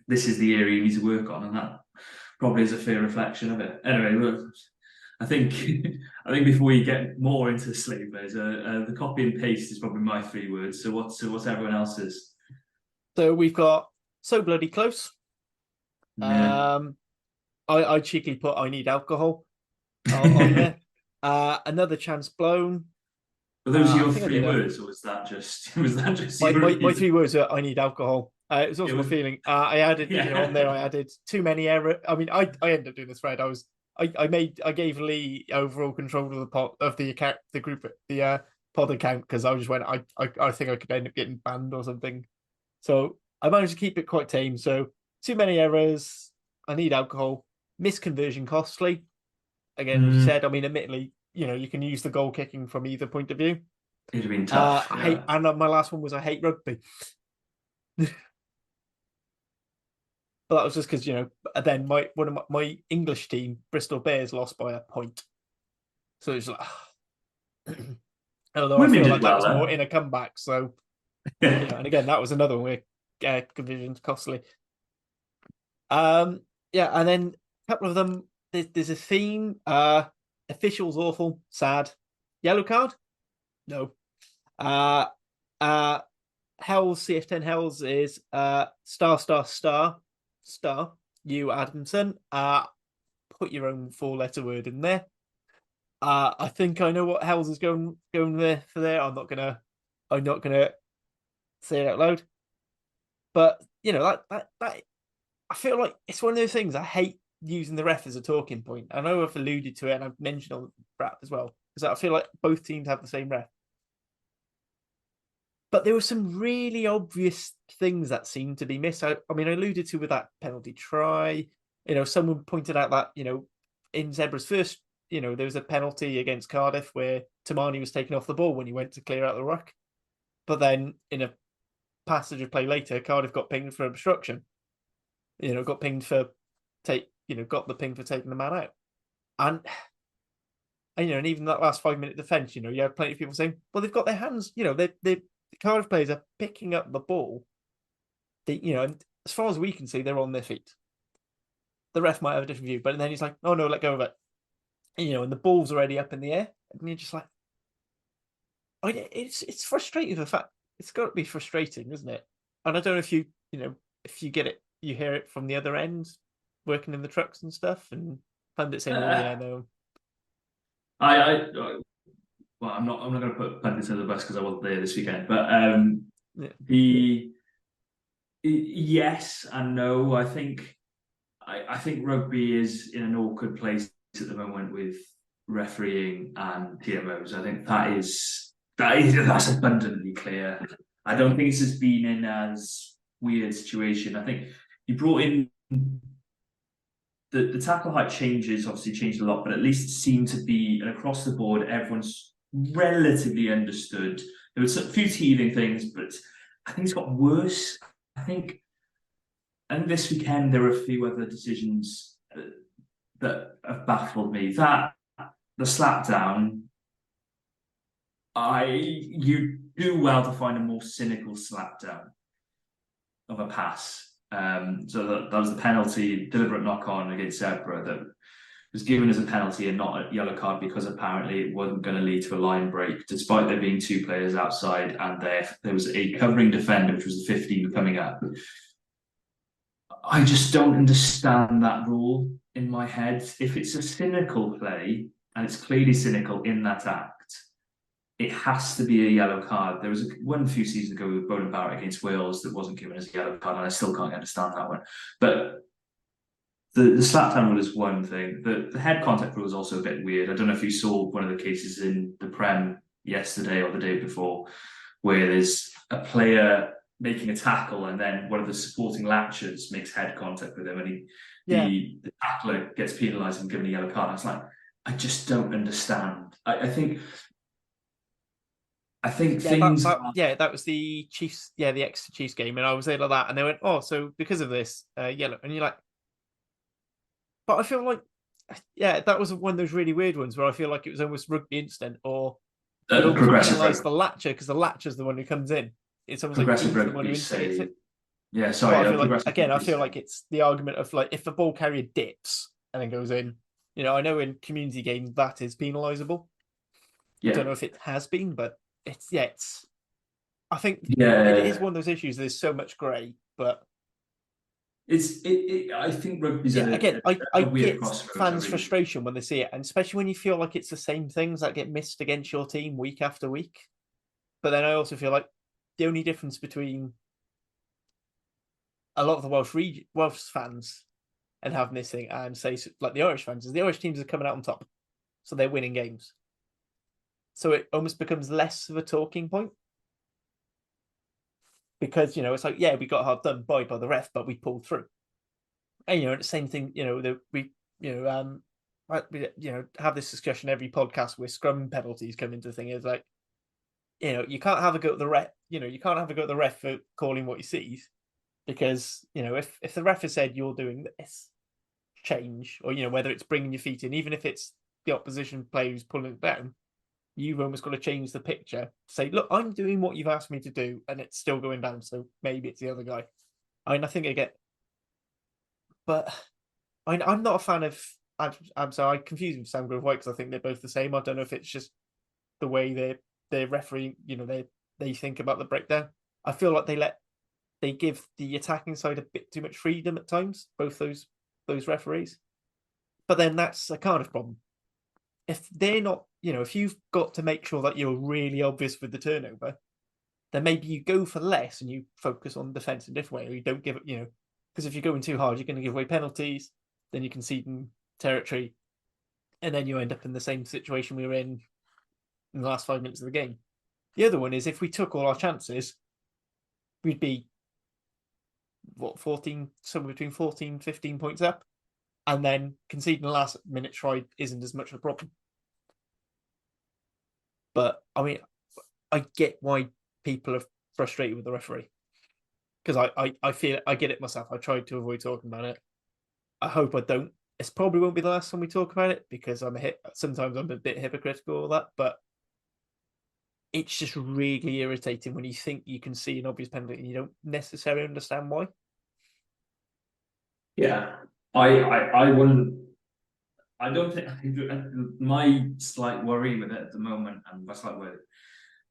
This is the area you need to work on, and that probably is a fair reflection of it. Anyway, look, I think before we get more into slave players, the copy and paste is probably my 3 words. So what's everyone else's? So we've got so bloody close. Yeah. I cheekily put I need alcohol on there. Another chance blown. Were those your I think I 3 did words, or was that just my 3 words are I need alcohol. It was also my feeling. I added on there. I added too many error. I mean, I ended up doing this thread. I gave Lee overall control of the account, the group, the pod account, because I just went. I think I could end up getting banned or something. So I managed to keep it quite tame. So too many errors. I need alcohol. Misconversion costly. Again, as you said. I mean, admittedly, you can use the goal kicking from either point of view. It'd have been tough. I hate, and my last one was I hate rugby. But that was just because then one of my English team, Bristol Bears, lost by a point. So it's like, although Women I feel did like well, that was though. more in a comeback. So and again, that was another one where conversions costly. And then a couple of them. There's a theme. Officials awful, sad. Yellow card? No. Hells CF10 Hells is star you Adamson. Put your own 4-letter word in there. I think I know what Hells is going there for there. I'm not gonna say it out loud. But that I feel like it's one of those things I hate using the ref as a talking point. I know I've alluded to it and I've mentioned on the wrap as well, because I feel like both teams have the same ref. But there were some really obvious things that seemed to be missed. I mean, I alluded to with that penalty try. Someone pointed out that, in Zebra's first, there was a penalty against Cardiff where Tamani was taken off the ball when he went to clear out the ruck. But then in a passage of play later, Cardiff got pinged for obstruction. Got pinged for got the ping for taking the man out. And even that last 5-minute defence, you have plenty of people saying, well, they've got their hands, the Cardiff players are picking up the ball. And as far as we can see, they're on their feet. The ref might have a different view, but then he's like, oh no, let go of it. And the ball's already up in the air. And you're just like, it's frustrating. The fact it's got to be frustrating, isn't it? And I don't know if if you get it, you hear it from the other end, working in the trucks and stuff, and pundits saying, "Oh yeah, no." Well, I'm not going to put pundits under the bus because I wasn't there this weekend, but yes and no. I think rugby is in an awkward place at the moment with refereeing and TMOs. I think that's abundantly clear. I don't think this has been in as weird situation. I think you brought in the tackle height changes, obviously changed a lot, but at least it seemed to be, and across the board, everyone's relatively understood. There was a few teething things, but I think it's got worse. I think this weekend there were a few other decisions that have baffled me. That the slap down, you do well to find a more cynical slap down of a pass. So that was the penalty, deliberate knock on against Zebre that was given as a penalty and not a yellow card because apparently it wasn't going to lead to a line break, despite there being 2 players outside and there was a covering defender, which was the 15 coming up. I just don't understand that rule in my head. If it's a cynical play, and it's clearly cynical in that act, it has to be a yellow card. There was one few seasons ago with Bowden Barrett against Wales that wasn't given as a yellow card, and I still can't understand that one. But the slap down rule is one thing. The head contact rule is also a bit weird. I don't know if you saw one of the cases in the Prem yesterday or the day before, where there's a player making a tackle and then one of the supporting latchers makes head contact with him, and the tackler gets penalised and given a yellow card. I was like, I just don't understand. I think I think Yeah, things. that was the Chiefs. Yeah, the extra Chiefs game, and I was there like that, and they went, "Oh, so because of this, yellow," and you're like, but I feel like, yeah, that was one of those really weird ones where I feel like it was almost rugby instant, or you'd almost Progressive penalise the latcher because the latcher's the one who comes in. It's almost like progressive he's the one who rugby instigates say, it. yeah, sorry, But I feel like, progressive again, I rugby feel say, like it's the argument of like if the ball carrier dips and then goes in. I know in community games that is penalisable. I yeah, don't know if it has been, but it's. I think it is yeah. one of those issues. There's so much grey, but I think rugby's yeah, at again, I a weird get crossroads. I fans' really do. frustration when they see it, and especially when you feel like it's the same things that get missed against your team week after week. But then I also feel like the only difference between a lot of the Welsh fans and having this thing and say like the Irish fans is the Irish teams are coming out on top, so they're winning games. So it almost becomes less of a talking point because it's like, yeah, we got hard done by the ref, but we pulled through. And the same thing, that we have this discussion every podcast where scrum penalties come into the thing. Is like, you can't have a go at the ref. You can't have a go at the ref for calling what he sees, because if the ref has said you're doing this, change, or whether it's bringing your feet in, even if it's the opposition player who's pulling it down, you've almost got to change the picture. Say, look, I'm doing what you've asked me to do, and it's still going down. So maybe it's the other guy. I mean, I think I get, but I'm not a fan of. I'm sorry, I confuse them with Sam Grove White because I think they're both the same. I don't know if it's just the way they're refereeing. They think about the breakdown. I feel like they give the attacking side a bit too much freedom at times. Both those referees, but then that's a Cardiff problem. If they're not, if you've got to make sure that you're really obvious with the turnover, then maybe you go for less and you focus on defence in a different way, or you don't give it, because if you're going too hard, you're going to give away penalties, then you concede in territory, and then you end up in the same situation we were in the last 5 minutes of the game. The other one is if we took all our chances, we'd be 14, somewhere between 14, 15 points up, and then conceding the last minute try isn't as much of a problem. But I mean, I get why people are frustrated with the referee, because I feel I get it myself. I tried to avoid talking about it. I hope I don't. It probably won't be the last time we talk about it, because sometimes I'm a bit hypocritical of that, but it's just really irritating when you think you can see an obvious penalty and you don't necessarily understand why. Yeah, I wouldn't. I don't think my slight worry with it at the moment, and my slight worry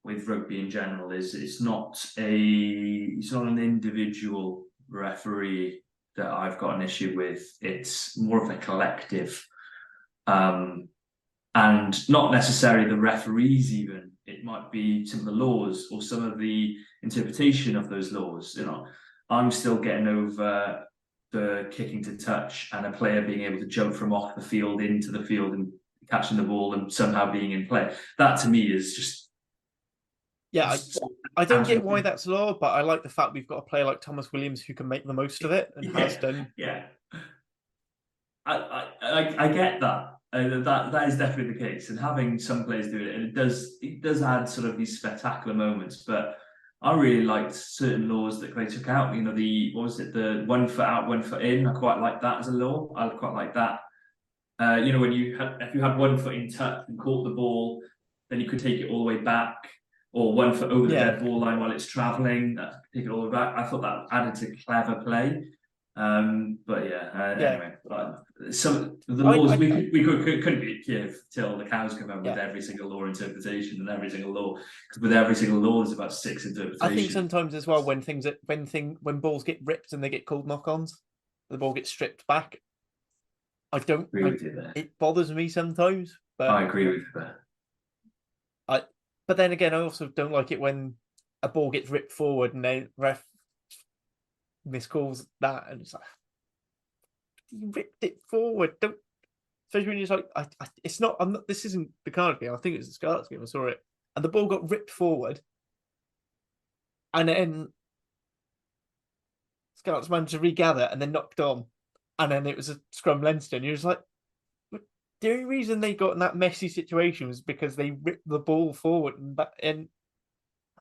with rugby in general, is it's not an individual referee that I've got an issue with. It's more of a collective, and not necessarily the referees. Even it might be some of the laws or some of the interpretation of those laws. I'm still getting over the kicking to touch and a player being able to jump from off the field into the field and catching the ball and somehow being in play. That to me is just, yeah. I don't get why that's law, but I like the fact we've got a player like Thomas Williams who can make the most of it and has done. Yeah, I get that. That is definitely the case, and having some players do it, and it does add sort of these spectacular moments. But I really liked certain laws that they took out. The 1 foot out, 1 foot in. I quite like that as a law. I quite like that. When if you had 1 foot in touch and caught the ball, then you could take it all the way back, or 1 foot over the dead ball line while it's travelling. Take it all the way back. I thought that added to clever play. Anyway, some the laws we couldn't be here till the cows come home with every single law interpretation and every single law, because with every single law there's about 6 interpretations. I think sometimes as well when balls get ripped and they get called knock-ons, the ball gets stripped back. I don't agree with you there. It bothers me sometimes, but I agree with you there. But then again, I also don't like it when a ball gets ripped forward and then ref miscalls that, and it's like, you ripped it forward. Don't, especially when you're like, it's not. I'm not. This isn't the Cardiff game. I think it was the Scarlets game. I saw it, and the ball got ripped forward, and then Scarlets managed to regather and then knocked on, and then it was a scrum Leinster. And you're just like, the only reason they got in that messy situation was because they ripped the ball forward and back, and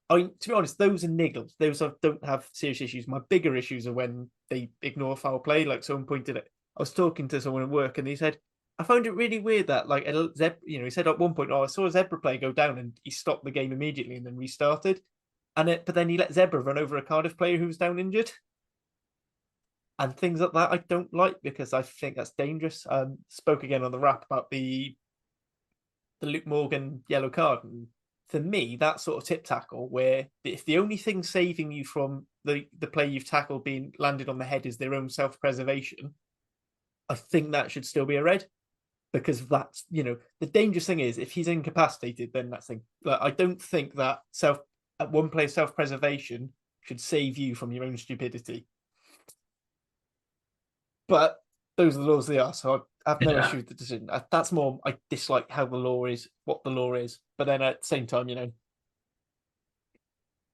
I mean, to be honest, those are niggles. Those don't have serious issues. My bigger issues are when they ignore foul play. Like someone pointed it. I was talking to someone at work, and he said, "I found it really weird that like he said at one point, oh, I saw a Zebra play go down, and he stopped the game immediately and then restarted, but then he let Zebra run over a Cardiff player who was down injured." And things like that I don't like because I think that's dangerous. Spoke again on the wrap about the Luke Morgan yellow card. And for me, that sort of tip tackle where if the only thing saving you from the play you've tackled being landed on the head is their own self-preservation, I think that should still be a red. Because that's, the dangerous thing is if he's incapacitated, then that's thing. Like, I don't think that at one play self-preservation should save you from your own stupidity. But those are the laws they are, so I have no issue with the decision. That's more, I dislike how the law is, what the law is. But then at the same time,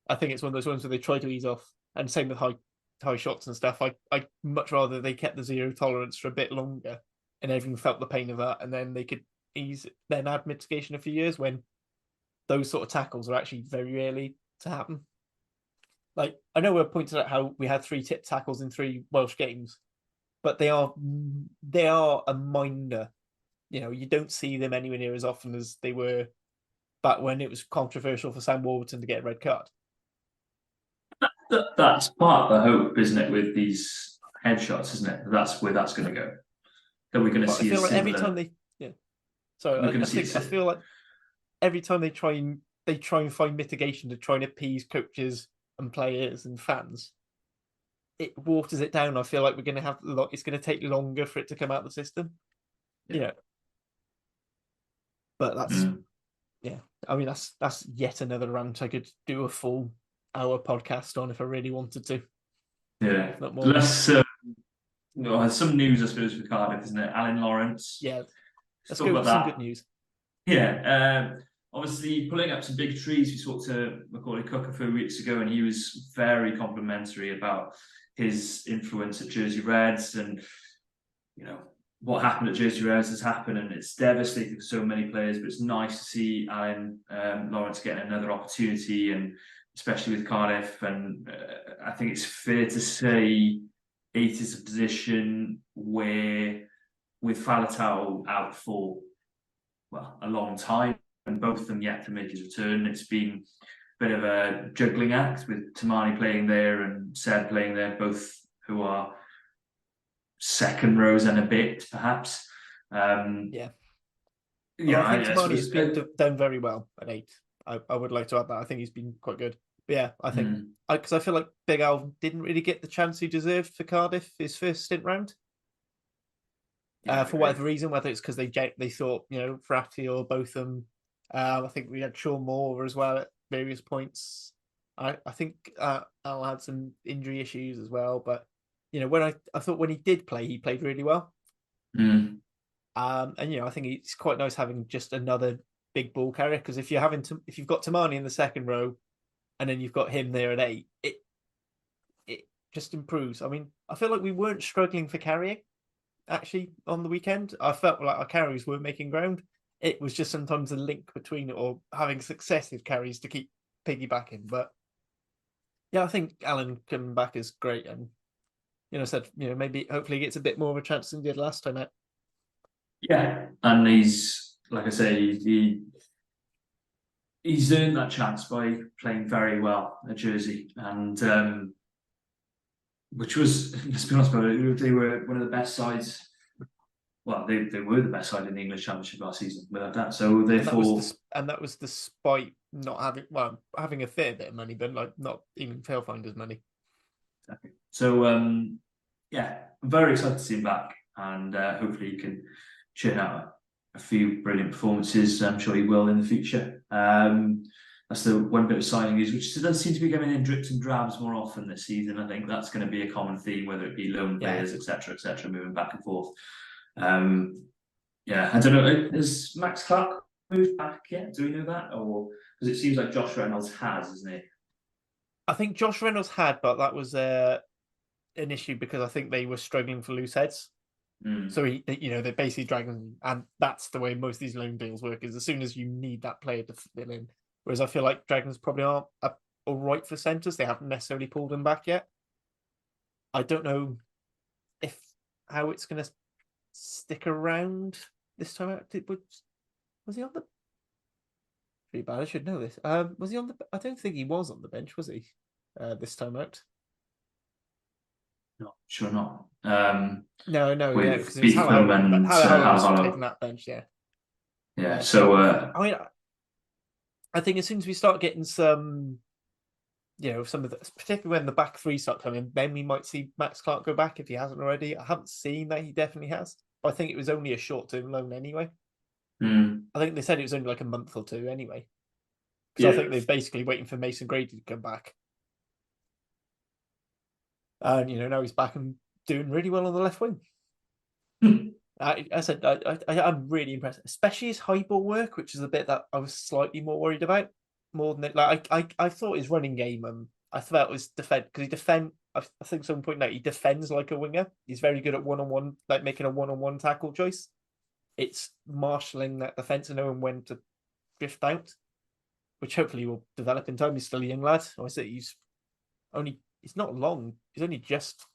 I think it's one of those ones where they try to ease off. And same with high shots and stuff. I much rather they kept the zero tolerance for a bit longer and everyone felt the pain of that, and then they could then add mitigation a few years when those sort of tackles are actually very rarely to happen. Like, I know we pointed out how we had 3 tip tackles in 3 Welsh games, but they are a minor. You don't see them anywhere near as often as they were back when it was controversial for Sam Warburton to get a red card. That's part of the hope, isn't it, with these headshots, isn't it? That's where that's going to go. That we're going to see. I feel like every time they, I feel like every time they try and find mitigation to try and appease coaches and players and fans, it waters it down. I feel like we're going to have it's going to take longer for it to come out of the system. But that's I mean that's yet another rant. I could do a full hour podcast on if I really wanted to. Yeah, not more. Let's some news, I suppose, for Cardiff, isn't it? Alan Lawrence. Yeah, let's go with some good news. Yeah, obviously pulling up some big trees. We talked to Macaulay Cook a few weeks ago, and he was very complimentary about his influence at Jersey Reds, and what happened at Jersey Reds has happened, and it's devastating for so many players. But it's nice to see Alan Lawrence getting another opportunity, and especially with Cardiff. And I think it's fair to say it is a position where, with Faletau out for a long time, and both of them yet to make his return, it's been a bit of a juggling act with Tamani playing there and Seb playing there, both who are second rows and a bit, perhaps. I think Tamani's been done very well at 8. I would like to add that. I think he's been quite good. But yeah, I think because I feel like Big Al didn't really get the chance he deserved for Cardiff his first stint round. For whatever reason, whether it's because they thought Fratty or both of them. I think we had Sean Moore as well at various points. I think Al had some injury issues as well, but when I thought when he did play, he played really well. And I think it's quite nice having just another big ball carrier, because if you've got Tamani in the second row, and then you've got him there at 8, it just improves. I mean, I feel like we weren't struggling for carrying actually on the weekend. I felt like our carries were making ground. It was just sometimes a link between it, or having successive carries to keep piggybacking. But yeah, I think Alan coming back is great, and maybe hopefully he gets a bit more of a chance than he did last time out. Yeah, and he's, like I say, he's earned that chance by playing very well at Jersey, and which was, let's be honest about it, they were one of the best sides. Well, they were the best side in the English Championship last season, without that. So therefore, and that was despite not having a fair bit of money, but like not even Tailfinder's money. Exactly. So I'm very excited to see him back, and hopefully he can churn out a few brilliant performances. I'm sure he will in the future. That's the one bit of signing news, which does seem to be coming in drips and drabs more often this season. I think that's going to be a common theme, whether it be loan players, etc., moving back and forth. I don't know. Has Max Clark moved back yet? Do we know that, or because it seems like Josh Reynolds has, isn't he? I think Josh Reynolds had, but that was an issue because I think they were struggling for loose heads. So they're basically dragging, and that's the way most of these loan deals work. Is as soon as you need that player to fill in. Whereas I feel like Dragons probably aren't a all right for centres. They haven't necessarily pulled him back yet. I don't know how it's going to stick around this time out. Was he on the? Pretty bad. I should know this. Was he on the? I don't think he was on the bench, was he? This time out. Not sure not. No, yeah, With because it was Beetham and Hal was Harlow. taking that bench, yeah. Yeah. So I mean, I think as soon as we start getting some, some of the, particularly when the back three start coming, then we might see Max Clark go back if he hasn't already. I haven't seen that he definitely has. But I think it was only a short-term loan anyway. I think they said it was only like a month or two anyway. Because I think they're basically waiting for Mason Grady to come back. And, now he's back and doing really well on the left wing. I'm really impressed, especially his high ball work, which is a bit that I was slightly more worried about. More than it, I thought his running game, I thought it was defend because he defend. I think someone pointed out he defends like a winger. He's very good at one-on-one, like making a one-on-one tackle choice. It's marshalling that defense and knowing when to drift out, which hopefully will develop in time. He's still a young lad. I say he's not long. He's only just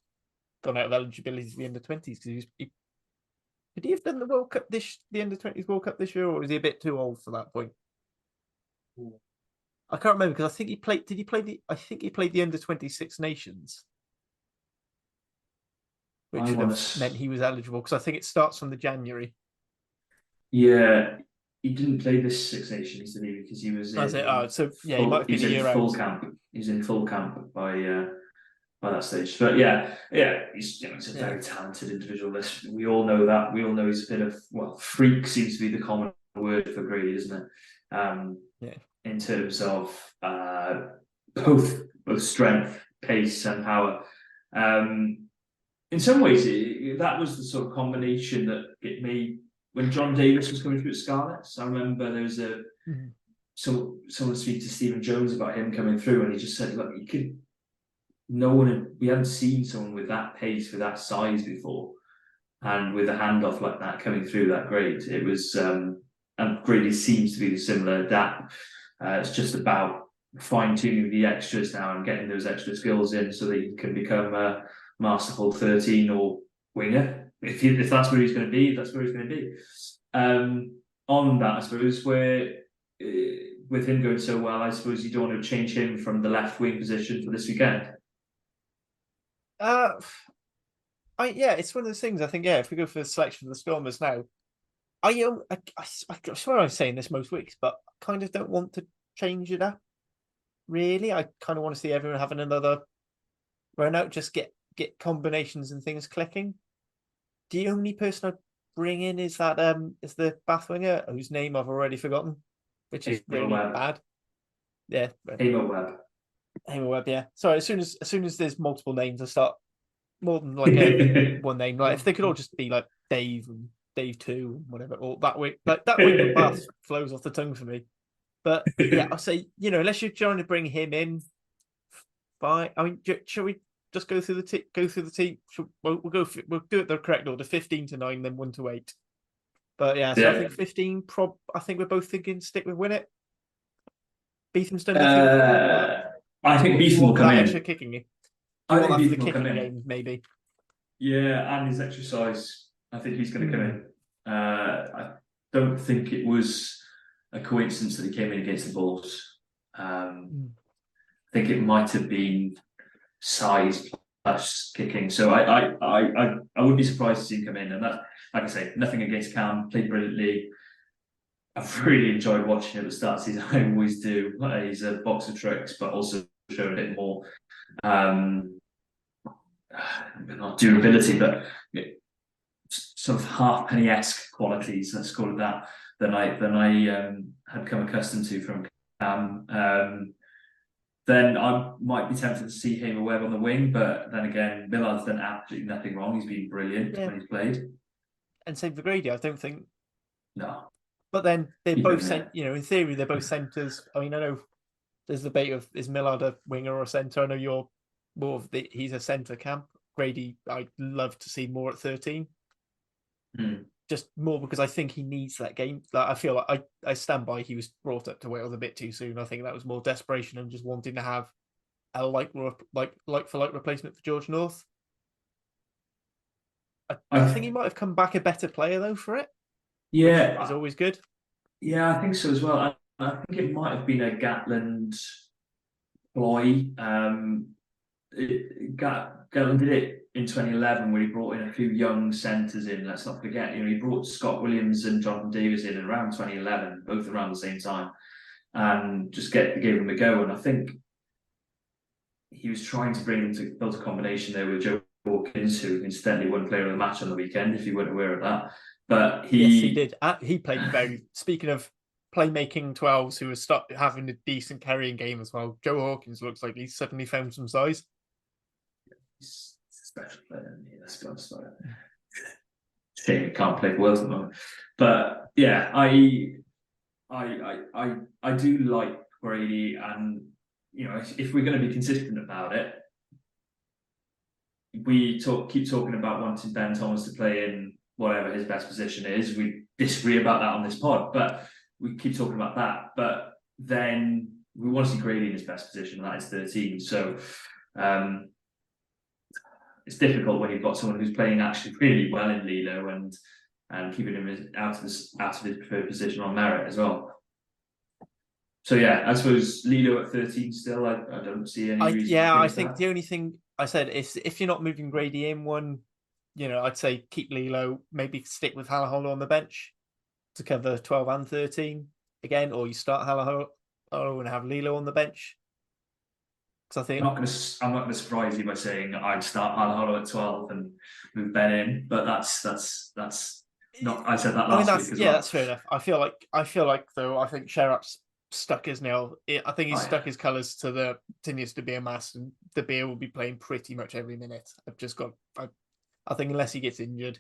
gone out of eligibility to the under-20s because did he have done the World Cup the under-20s World Cup this year, or is he a bit too old for that point? I can't remember because I think he played. Did he play I think he played the under-26 Nations, which would have meant he was eligible because I think it starts from the January. Yeah, he didn't play this Six Nations, did he? Because he was. That's it. So yeah, he might have been a year full out. camp. He's in full camp by that stage. But yeah, he's a very talented individual. We all know that. We all know he's a bit of freak seems to be the common word for Grady, isn't it? In terms of both strength, pace, and power. In some ways, that was the sort of combination that it made when John Davis was coming through at Scarlets. I remember there was someone speak to Stephen Jones about him coming through, and he just said, "Look, we hadn't seen someone with that pace, with that size before, and with a handoff like that coming through that grade. It was, and Grady seems to be the similar adapt. It's just about fine-tuning the extras now and getting those extra skills in so that he can become a masterful 13 or winger. If that's where he's going to be, that's where he's going to be. On that, I suppose, where with him going so well, I suppose you don't want to change him from the left wing position for this weekend. It's one of those things. I think if we go for the selection of the Stormers now, I swear I'm saying this most weeks, but I kind of don't want to change it up. Really, I kind of want to see everyone having another run out, just get combinations and things clicking. The only person I'd bring in is the Bath winger whose name I've already forgotten, which is really bad. Yeah, Hamer Webb. Yeah. Sorry. As soon as there's multiple names, I start more than like one name. Like if they could all just be like Dave and Dave 2, whatever, or that way. Like that way, the Bath flows off the tongue for me. But yeah, I'll say unless you're trying to bring him in, fine. I mean, shall we just go through the team? We'll do it the correct order: 15 to 9, then 1 to 8. But yeah, so I think 15. I think we're both thinking stick with win it. Beetham's done nothing. I think Beetham will come in. Extra kicking. I think Beetham will come in. Game, maybe. Yeah, and his exercise. I think he's going to come in. I don't think it was a coincidence that he came in against the Bulls. I think it might have been size plus kicking. So I wouldn't be surprised to see him come in. And that, like I say, nothing against Cam. Played brilliantly. I've really enjoyed watching him at the start of the season. I always do. He's a box of tricks, but also showing a bit more not durability, but sort of halfpenny-esque qualities, let's call it that, than I had come accustomed to from Cam. Then I might be tempted to see Hamer Webb on the wing, but then again, Millard's done absolutely nothing wrong. He's been brilliant when he's played. And same for Grady, I don't think. No. But then they're both in theory, they're both centres. I mean, I know there's the debate of is Millard a winger or a centre? I know you're more of he's a centre camp. Grady, I'd love to see more at 13. just more because I think he needs that game. Like, I feel like I stand by he was brought up to Wales a bit too soon. I think that was more desperation and just wanting to have a like for like replacement for George North. I think he might have come back a better player though for it, which is always good. Yeah, I think so as well. I think it might have been a Gatland ploy. Gatland did it in 2011 where he brought in a few young centres in. Let's not forget, he brought Scott Williams and Jonathan Davis in around 2011, both around the same time, and just gave them a go. And I think he was trying to bring them to build a combination there with Joe Hawkins, who incidentally won Player of the Match on the weekend, if you weren't aware of that. But yes, he did. He played very. Speaking of playmaking 12s who are having a decent carrying game as well, Joe Hawkins looks like he's suddenly found some size. He's a special player. Let's be honest about it. Shame he can't play Wales at the moment. But yeah, I do like Brady, and if we're going to be consistent about it, we keep talking about wanting Ben Thomas to play in whatever his best position is. We disagree about that on this pod, but we keep talking about that. But then we want to see Grady in his best position, and that is 13. So it's difficult when you've got someone who's playing actually really well in Lilo and keeping him out of his preferred position on merit as well. So yeah, I suppose Lilo at 13 still. I don't see any reason. Yeah, I think the only thing I said is if you're not moving Grady in one, I'd say keep Lilo. Maybe stick with Halaholo on the bench to cover 12 and 13 again, or you start Halaholo and have Lilo on the bench. Because I think I'm not going to surprise you by saying I'd start Halaholo at 12 and move Ben in, but that's not. I said that last week as well. That's fair enough. I feel like though, I think Sherratt's stuck his nail. I think he's stuck his colours to the continues to be a mass, and the beer will be playing pretty much every minute. I think unless he gets injured,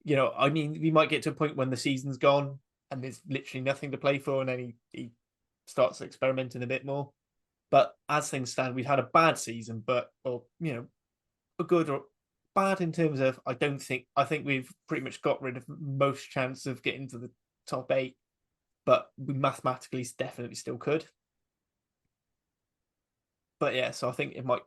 we might get to a point when the season's gone and there's literally nothing to play for, and then he starts experimenting a bit more. But as things stand, we've had a bad season, a good or bad in terms of I think we've pretty much got rid of most chance of getting to the top 8, but we mathematically definitely still could. But yeah, so I think it might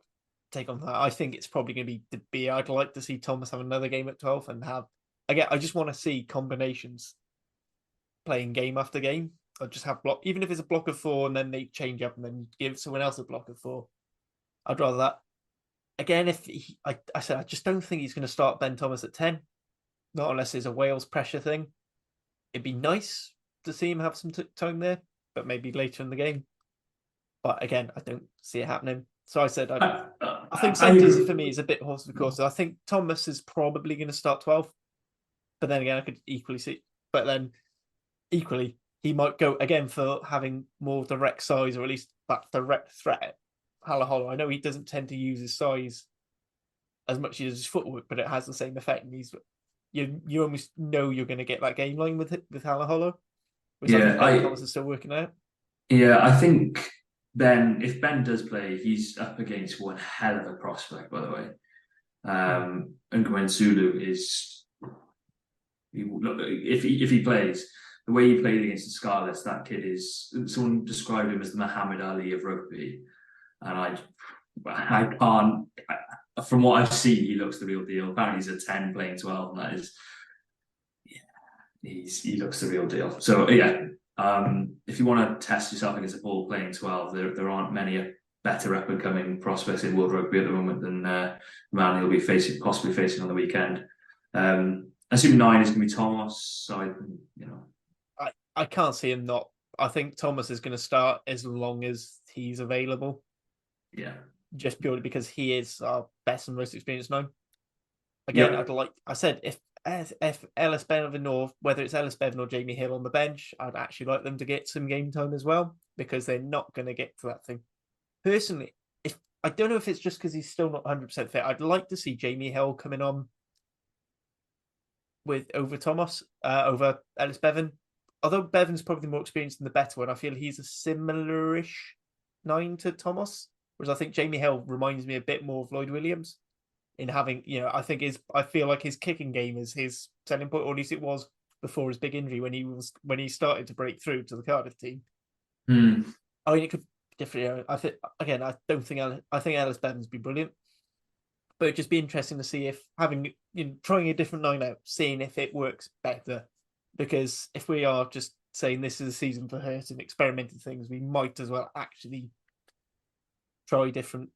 take on that. I think it's probably going to be De Beer. I'd like to see Thomas have another game at 12 and I just want to see combinations playing game after game. Or just have block, even if it's a block of 4 and then they change up and then give someone else a block of 4. I'd rather that. Again, I said I just don't think he's going to start Ben Thomas at 10, not unless there's a Wales pressure thing. It'd be nice to see him have some time there, but maybe later in the game. But again, I don't see it happening. So I said I think centres for me is a bit horse for the course. I think Thomas is probably going to start 12, but then again I could equally see. But then equally he might go again for having more direct size, or at least that direct threat. Halaholo, I know he doesn't tend to use his size as much as his footwork, but it has the same effect. And you almost know you're going to get that game line with Halaholo, which I think Thomas is still working out. Yeah, I think if Ben does play, he's up against one hell of a prospect, by the way. Ngwen Zulu is, if he plays, the way he played against the Scarlets, that kid is, someone described him as the Muhammad Ali of rugby. And I can't, from what I've seen, he looks the real deal. Apparently he's a 10 playing 12, and that is, he looks the real deal. So yeah, if you want to test yourself against a ball playing 12, there aren't many better up and coming prospects in world rugby at the moment than the man he'll be possibly facing on the weekend. I assume 9 is going to be Thomas. So I can't see him not. I think Thomas is going to start as long as he's available. Yeah, just purely because he is our best and most experienced 9. Again, I said if Ellis Bevan, or whether it's Ellis Bevan or Jamie Hill on the bench, I'd actually like them to get some game time as well, because they're not going to get to that thing. Personally, I don't know if it's just because he's still not 100% fit. I'd like to see Jamie Hill coming on over Thomas, over Ellis Bevan. Although Bevan's probably the more experienced and the better one, I feel he's a similar-ish 9 to Thomas. Whereas I think Jamie Hill reminds me a bit more of Lloyd Williams. in having, I feel like his kicking game is his selling point, or at least it was before his big injury when he started to break through to the Cardiff team. I mean, it could be different. I think again, I think Ellis Bevan's been brilliant, but it'd just be interesting to see if trying a different line out, seeing if it works better. Because if we are just saying this is a season for Hurt and experimenting things, we might as well actually try different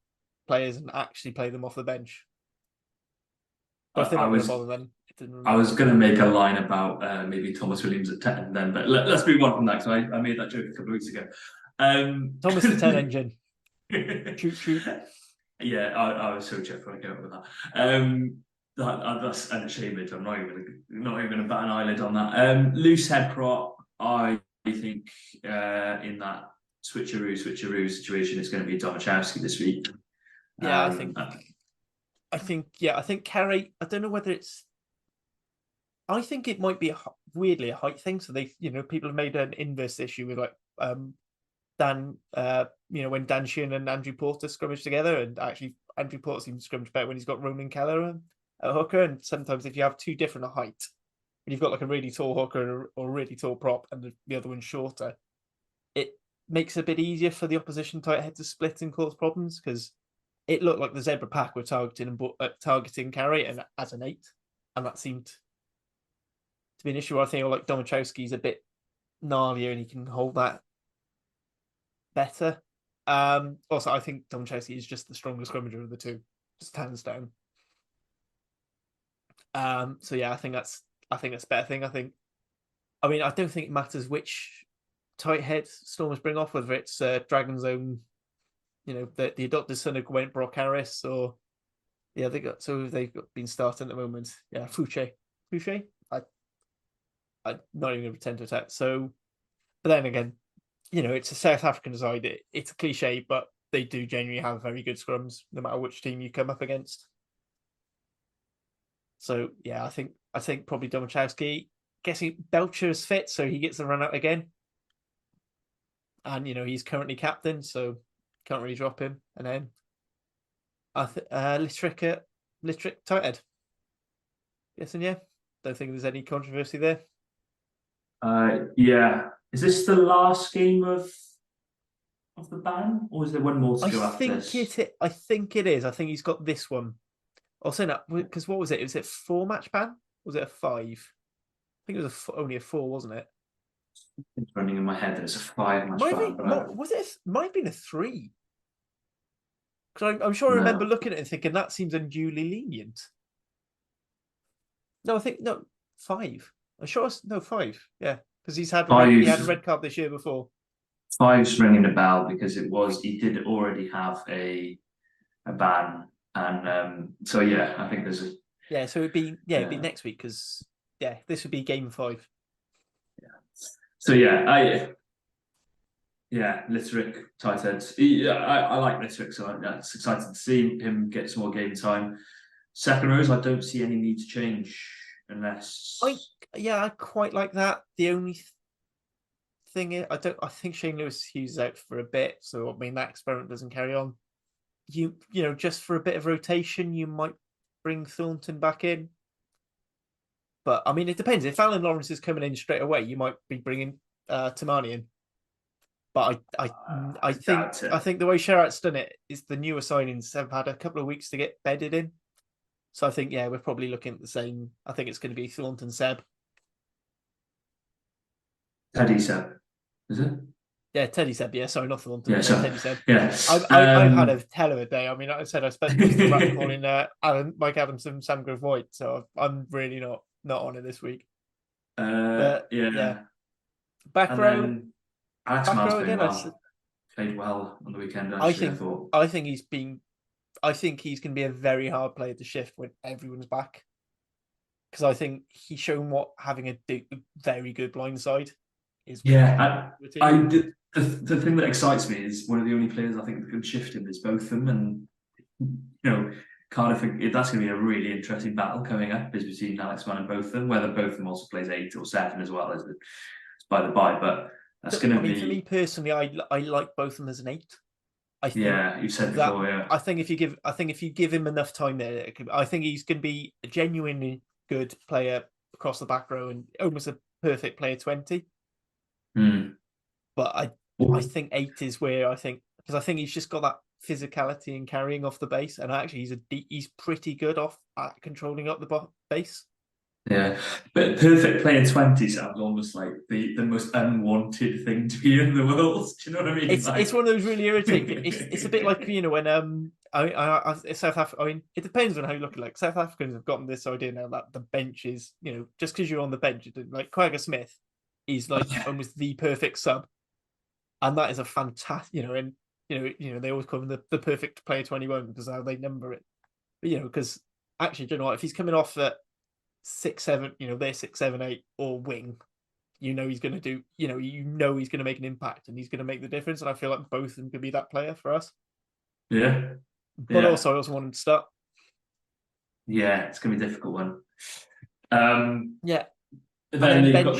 players and actually play them off the bench. But if they're not going to bother, then I was going to make a line about maybe Thomas Williams at 10 then, but let's move on from that, because I made that joke a couple of weeks ago. Thomas the 10 engine. Shoot. Yeah, I was so chuffed when I came up with that. That's unashamed. I'm not even going to bat an eyelid on that. Loose head prop, I think in that switcheroo situation, it's going to be Domachowski this week. Yeah, I think Carey. I don't know whether it's. I think it might be weirdly a height thing. So they, people have made an inverse issue with like Dan. When Dan Sheehan and Andrew Porter scrimmage together, and actually Andrew Porter seems to scrimmage better when he's got Ronan Keller at hooker. And sometimes if you have two different height, and you've got like a really tall hooker or a really tall prop, and the other one's shorter, it makes it a bit easier for the opposition tight head to split and cause problems, because it looked like the Zebre pack were targeting Carey and as an 8, and that seemed to be an issue. I think like Domachowski's a bit gnarlier and he can hold that better. Also, I think Domachowski is just the strongest scrummager of the two, just hands down. So yeah, I think that's a better thing. I don't think it matters which tight head Stormers bring off, whether it's Dragon's Own, the adopted son of Gwent Brock Harris, or they've been starting at the moment. Yeah, Fouché. I'm not even going to pretend to attack. So, but then again, it's a South African side. It's a cliche, but they do genuinely have very good scrums, no matter which team you come up against. So yeah, I think probably Domachowski. Guessing Belcher is fit, so he gets the run out again. And he's currently captain, so can't really drop him. And then Littrick tight head. Yes and yeah. Don't think there's any controversy there. Yeah. Is this the last game of the ban, or is there one more to go after this? I think it is. I think he's got this one. Also, no, because what was it? Was it a 4-match ban? Was it a 5? I think it was only a 4, wasn't it? It's running in my head that it's a 5-match ban. Might have been a 3. Because I'm sure I remember looking at it and thinking that seems unduly lenient. No, I think 5. I'm sure 5. Yeah, because he had a red card this year before. 5's ringing a bell because he did already have a ban, and so yeah, I think there's a so it'd be next week, because this would be game 5. Yeah. So Littrick tight head. I like Littrick, so it's excited to see him get some more game time. Second rows, I don't see any need to change unless. I quite like that. The only thing is, I think Shane Lewis-Hughes is out for a bit, so that experiment doesn't carry on. Just for a bit of rotation, you might bring Thornton back in. But it depends. If Alan Lawrence is coming in straight away, you might be bringing Tamani in. But I think the way Sherratt's done it is the newer signings have had a couple of weeks to get bedded in. So I think we're probably looking at the same. I think it's going to be Thornton Seb. Teddy Seb, is it? Yeah, Teddy Seb. Yeah, sorry, not Thornton. Yeah, Teddy Seb. Yeah, I've had a hell of a day. I said I spent most of the rap calling Mike Adamson, Sam Grove White, so I'm really not on it this week. Back row. Alex Miles played well on the weekend. Actually, I think he's going to be a very hard player to shift when everyone's back, because I think he's shown what having a very good blind side is. Yeah, the thing that excites me is one of the only players I think that can shift him is both of them, and Cardiff. That's going to be a really interesting battle coming up, is between Alex Mann and both of them. Whether both of them also plays 8 or 7 as well, it's by the by, but that's going to be. For me personally, I like both of them as an 8. I think Yeah, you said that before, yeah. I think if you give him enough time there, I think he's going to be a genuinely good player across the back row and almost a perfect player 20. Hmm. But I think 8 is where because I think he's just got that physicality and carrying off the base, and actually he's pretty good off at controlling up the base. Yeah, but perfect player 20 sounds almost like the most unwanted thing to be in the world. Do you know what I mean? It's one of those really irritating. It's a bit like when South Africa. I mean, it depends on how you look at it. Like South Africans have gotten this idea now that the bench is just because you're on the bench, like Quagga Smith, is like almost the perfect sub, and that is a fantastic and they always call him the perfect player 21 because how they number it. But because actually, do you know what? If he's coming off at 6-7, they're 6-7-8 or wing, he's going to do, he's going to make an impact and he's going to make the difference. And I feel like both of them could be that player for us. Yeah. But also, I also want him to start. Yeah, it's going to be a difficult one. Yeah. Then you've got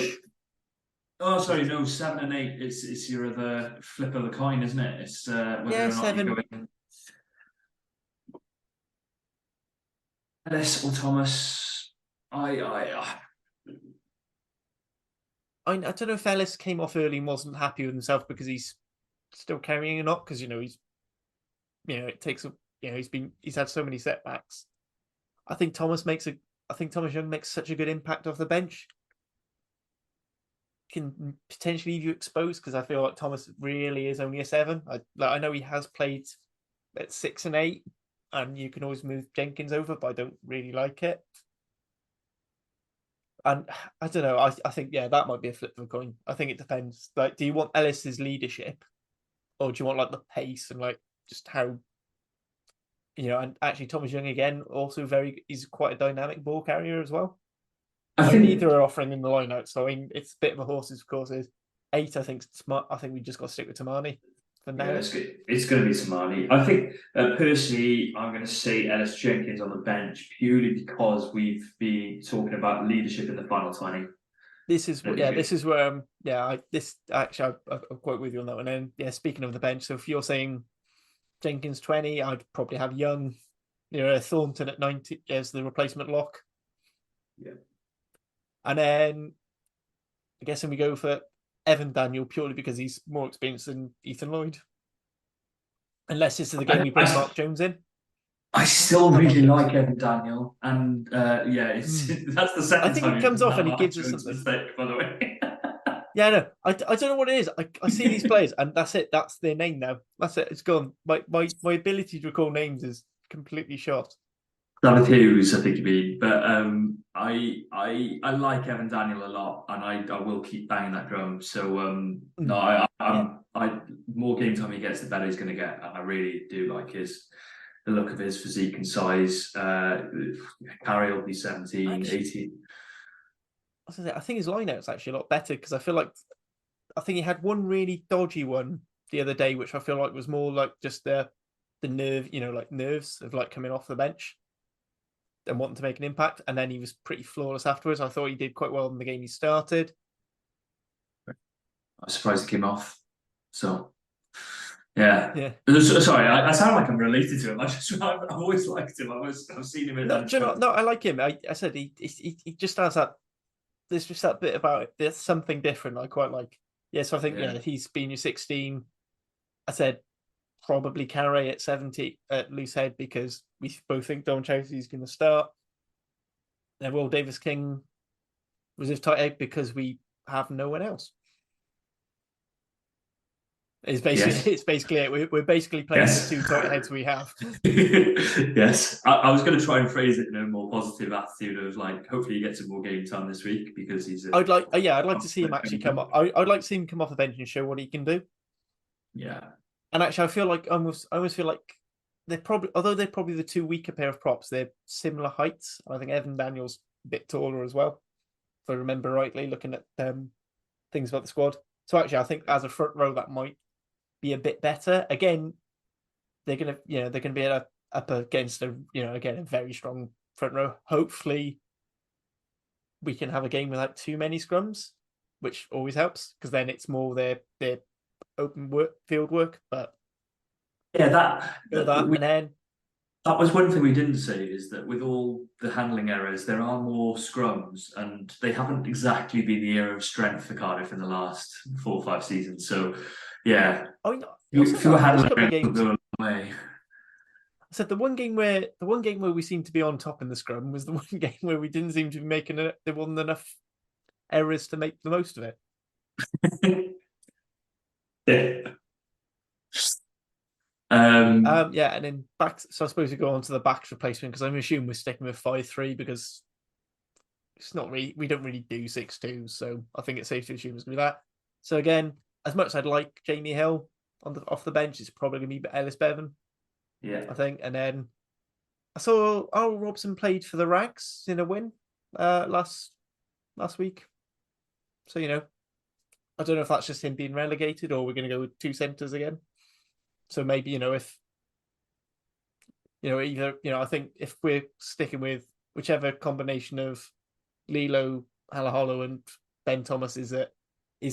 oh, sorry, no, 7 and 8. It's your other flip of the coin, isn't it? It's whether or not 7. you go in Ellis or Thomas. I don't know if Ellis came off early and wasn't happy with himself because he's still carrying or not, because he's it takes he's had so many setbacks. I think Thomas Young makes such a good impact off the bench. Can potentially leave you exposed because I feel like Thomas really is only a 7. I know he has played at 6 and 8, and you can always move Jenkins over, but I don't really like it. And I don't know. I think that might be a flip of a coin. I think it depends. Like, do you want Ellis's leadership, or do you want like the pace and like just how and actually Thomas Young again also he's quite a dynamic ball carrier as well. I think neither are offering in the lineout, so I mean it's a bit of a horses for courses. 8, I think smart. I think we just got to stick with Tamani for now. Yeah, it's going to be Tamani. I think personally, I'm going to say Ellis Jenkins on the bench purely because we've been talking about leadership in the final 20. This is where I'm quite with you on that one. And speaking of the bench, so if you're saying Jenkins 20, I'd probably have Young, Thornton at 90 as the replacement lock. Yeah. And then I guess we go for Evan Daniel purely because he's more experienced than Ethan Lloyd. Unless this is the game we bring Mark Jones in. I still really like Evan Daniel, and that's the second time. I think he comes off and he gives us something. Mistake, by the way. Yeah, no, I don't know what it is. I see these players and that's it. That's their name now. That's it. It's gone. My ability to recall names is completely shot. David Hughes, I think you mean, but I like Evan Daniel a lot, and I will keep banging that drum. So no, I more game time he gets, the better he's going to get, and I really do like the look of his physique and size. Carey will be 17, 18. I think his lineout's actually a lot better because I think he had one really dodgy one the other day, which I feel like was more like just the nerve, like nerves of like coming off the bench and wanting to make an impact. And then he was pretty flawless afterwards. I thought he did quite well in the game he started. I was surprised he came off. So yeah. Sorry, I sound like I'm related to him. I've always liked him. I've seen him in no, I like him. I said he just has that. There's just that bit about it. There's something different I quite like. So I think he's been your 16. I said probably Carey at 70 at loose head because we both think Don Chelsea's going to start. And Will Davis King reserve tight head because we have no one else. It's basically it. We're basically playing the 2 tight heads we have. Yes, I was going to try and phrase it in a more positive attitude of like, hopefully he gets some more game time this week because he's. I'd like to see him actually come up. I'd like to see him come off the bench and show what he can do. Yeah, and actually, I feel like I almost feel like they're probably the 2 weaker pair of props. They're similar heights. I think Evan Daniel's a bit taller as well, if I remember rightly, looking at things about the squad. So actually, I think as a front row that might be a bit better. Again, they're gonna be up against a very strong front row. Hopefully, we can have a game without too many scrums, which always helps because then it's more their open field work. But Yeah, that, Feel that, we, and then that was one thing we didn't say, is that with all the handling errors, there are more scrums, and they haven't exactly been the era of strength for Cardiff in the last 4 or 5 seasons. So, yeah, I mean, if you were there's a handling couple of errors, games. go a long way. I said the one game where we seemed to be on top in the scrum was the one game where we didn't seem to be making it. There wasn't enough errors to make the most of it. Yeah. Yeah, and then back. So I suppose we go on to the backs replacement, because I'm assuming we're sticking with 5-3 because it's not really, we don't really do 6-2, so I think it's safe to assume it's gonna be that. So again, as much as I'd like Jamie Hill off the bench, it's probably gonna be Ellis Bevan, Yeah. I think. And then I saw Al Robson played for the Rags in a win last week. So, I don't know if that's just him being relegated or we're going to go with 2 centres again. So maybe, if, either, I think if we're sticking with whichever combination of Lilo, Halaholo and Ben Thomas is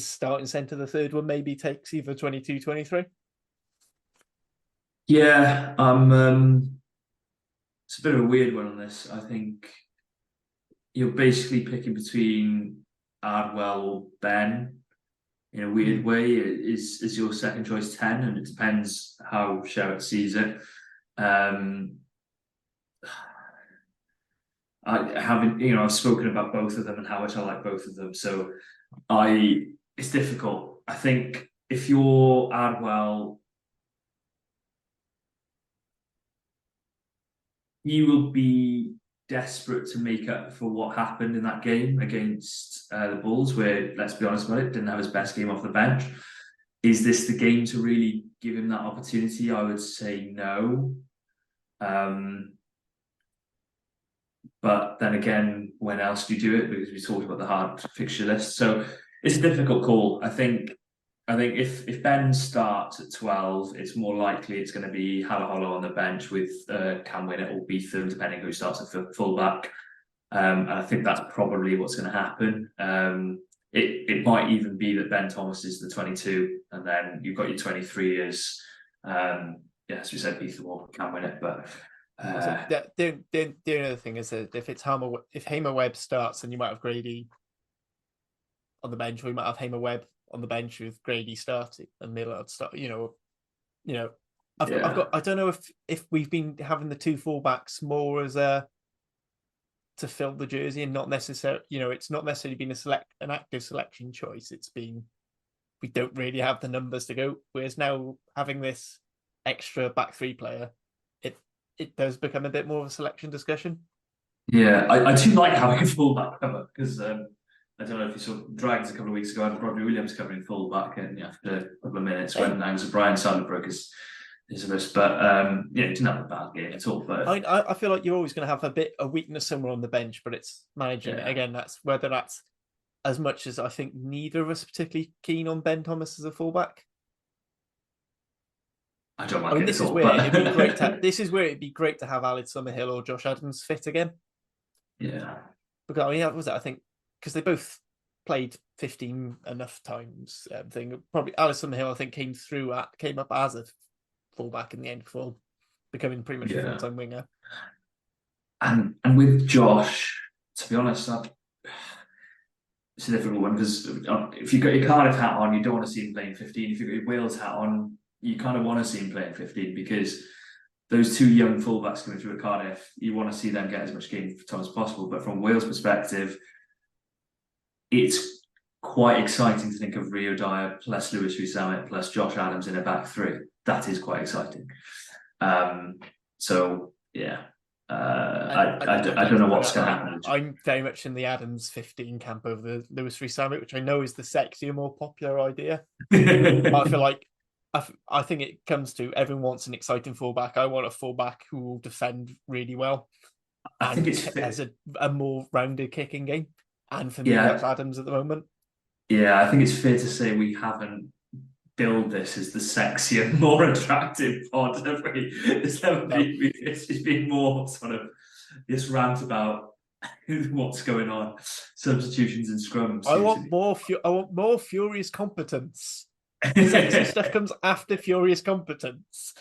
starting centre, the third one maybe takes either 22, 23. Yeah, it's a bit of a weird one on this. I think you're basically picking between Ardwell or Ben in a weird way. Is your second choice 10, and it depends how Sherritt sees it. I've spoken about both of them and how much I like both of them. So it's difficult. I think if you're Ardwell, you will be desperate to make up for what happened in that game against the Bulls, where, let's be honest about it, didn't have his best game off the bench. Is this the game to really give him that opportunity? I would say no. But then again, when else do you do it? Because we talked about the hard fixture list. So it's a difficult call. I think if Ben starts at 12, it's more likely it's going to be Halaholo on the bench with Carwyn or Beetham, depending who starts at fullback. And I think that's probably what's going to happen. It might even be that Ben Thomas is the 22, and then you've got your 23 as as we said, Beetham or Carwyn. But the other thing is that if Hamer Webb starts, then you might have Grady on the bench, or you might have Hamer Webb on the bench with Grady starting and Millard start. I've got. I don't know if we've been having the 2 fullbacks more as to fill the jersey, and not necessarily. It's not necessarily been an active selection choice. It's been, we don't really have the numbers to go. Whereas now, having this extra back 3 player, it does become a bit more of a selection discussion. Yeah, I do like having a fullback cover, because I don't know if you saw Dragons a couple of weeks ago, I had Rodney Williams covering fullback, and after a couple of minutes, when Angus O'Brien suddenly broke his wrist. But it didn't have a bad game at all. But I feel like you're always going to have a weakness somewhere on the bench, but it's managing it. Again, that's whether that's as much as I think neither of us are particularly keen on Ben Thomas as a fullback. I don't like it this at is all. Where But it'd be great this is where it'd be great to have Alex Summerhill or Josh Adams fit again. Yeah, because that was it. I think because they both played 15 enough times. Probably Alex Summerhill, I think, came up as a fullback in the end before becoming pretty much a full-time winger. And with Josh, to be honest, it's a difficult one, because if you've got your Cardiff hat on, you don't want to see him playing 15. If you've got your Wales hat on, you kind of want to see him playing 15, because those 2 young fullbacks coming through at Cardiff, you want to see them get as much game time as possible. But from Wales' perspective, it's quite exciting to think of Rio Dyer plus Lewis Rees-Zammit plus Josh Adams in a back 3. That is quite exciting. So yeah, I don't know what's going to happen. I'm very much in the Adams 15 camp over the Lewis Rees-Zammit, which I know is the sexier, more popular idea. I feel like I think it comes to everyone wants an exciting fullback. I want a fullback who will defend really well. I think it's has a more rounded kicking game. And for me, that's Adams at the moment. Yeah, I think it's fair to say we haven't billed this as the sexier, more attractive pod, have we? It's been more sort of this rant about what's going on, substitutions and scrums. I want more furious competence. Sexy stuff comes after furious competence.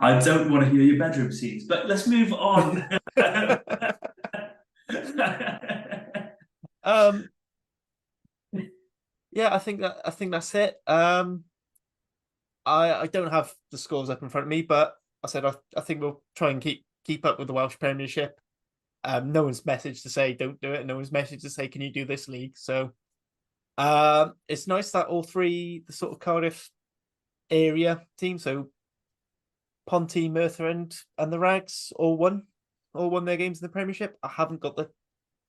I don't want to hear your bedroom scenes, but let's move on. Yeah, I think that's it. I don't have the scores up in front of me, but I think we'll try and keep up with the Welsh Premiership. No one's messaged to say don't do it. No one's messaged to say can you do this league. So it's nice that all three the sort of Cardiff area teams, so Ponty, Merthyr, and the Rags all won their games in the Premiership. I haven't got the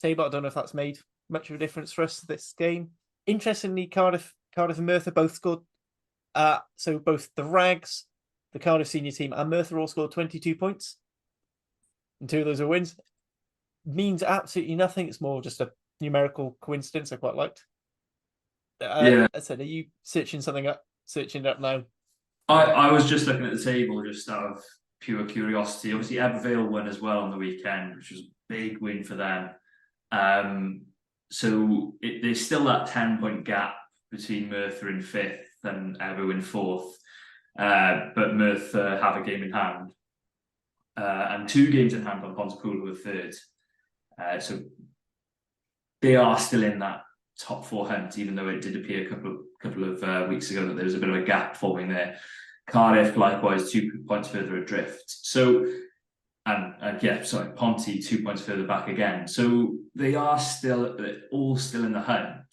table. I don't know if that's made much of a difference for us this game. Interestingly, Cardiff and Merthyr both scored. So both the Rags, the Cardiff senior team, and Merthyr all scored 22 points. And 2 of those are wins. Means absolutely nothing. It's more just a numerical coincidence I quite liked. Yeah. I said, are you searching it up now? I was just looking at the table just out of pure curiosity. Obviously, Abervale won as well on the weekend, which was a big win for them. So there's still that 10-point gap between Merthyr in 5th and Evo in 4th. But Merthyr have a game in hand. And 2 games in hand on Pontypool, who are 3rd. So they are still in that top 4 hunt, even though it did appear a couple of weeks ago that there was a bit of a gap forming there. Cardiff, likewise, 2 points further adrift. So, Ponty 2 points further back again. So they are all still in the hunt.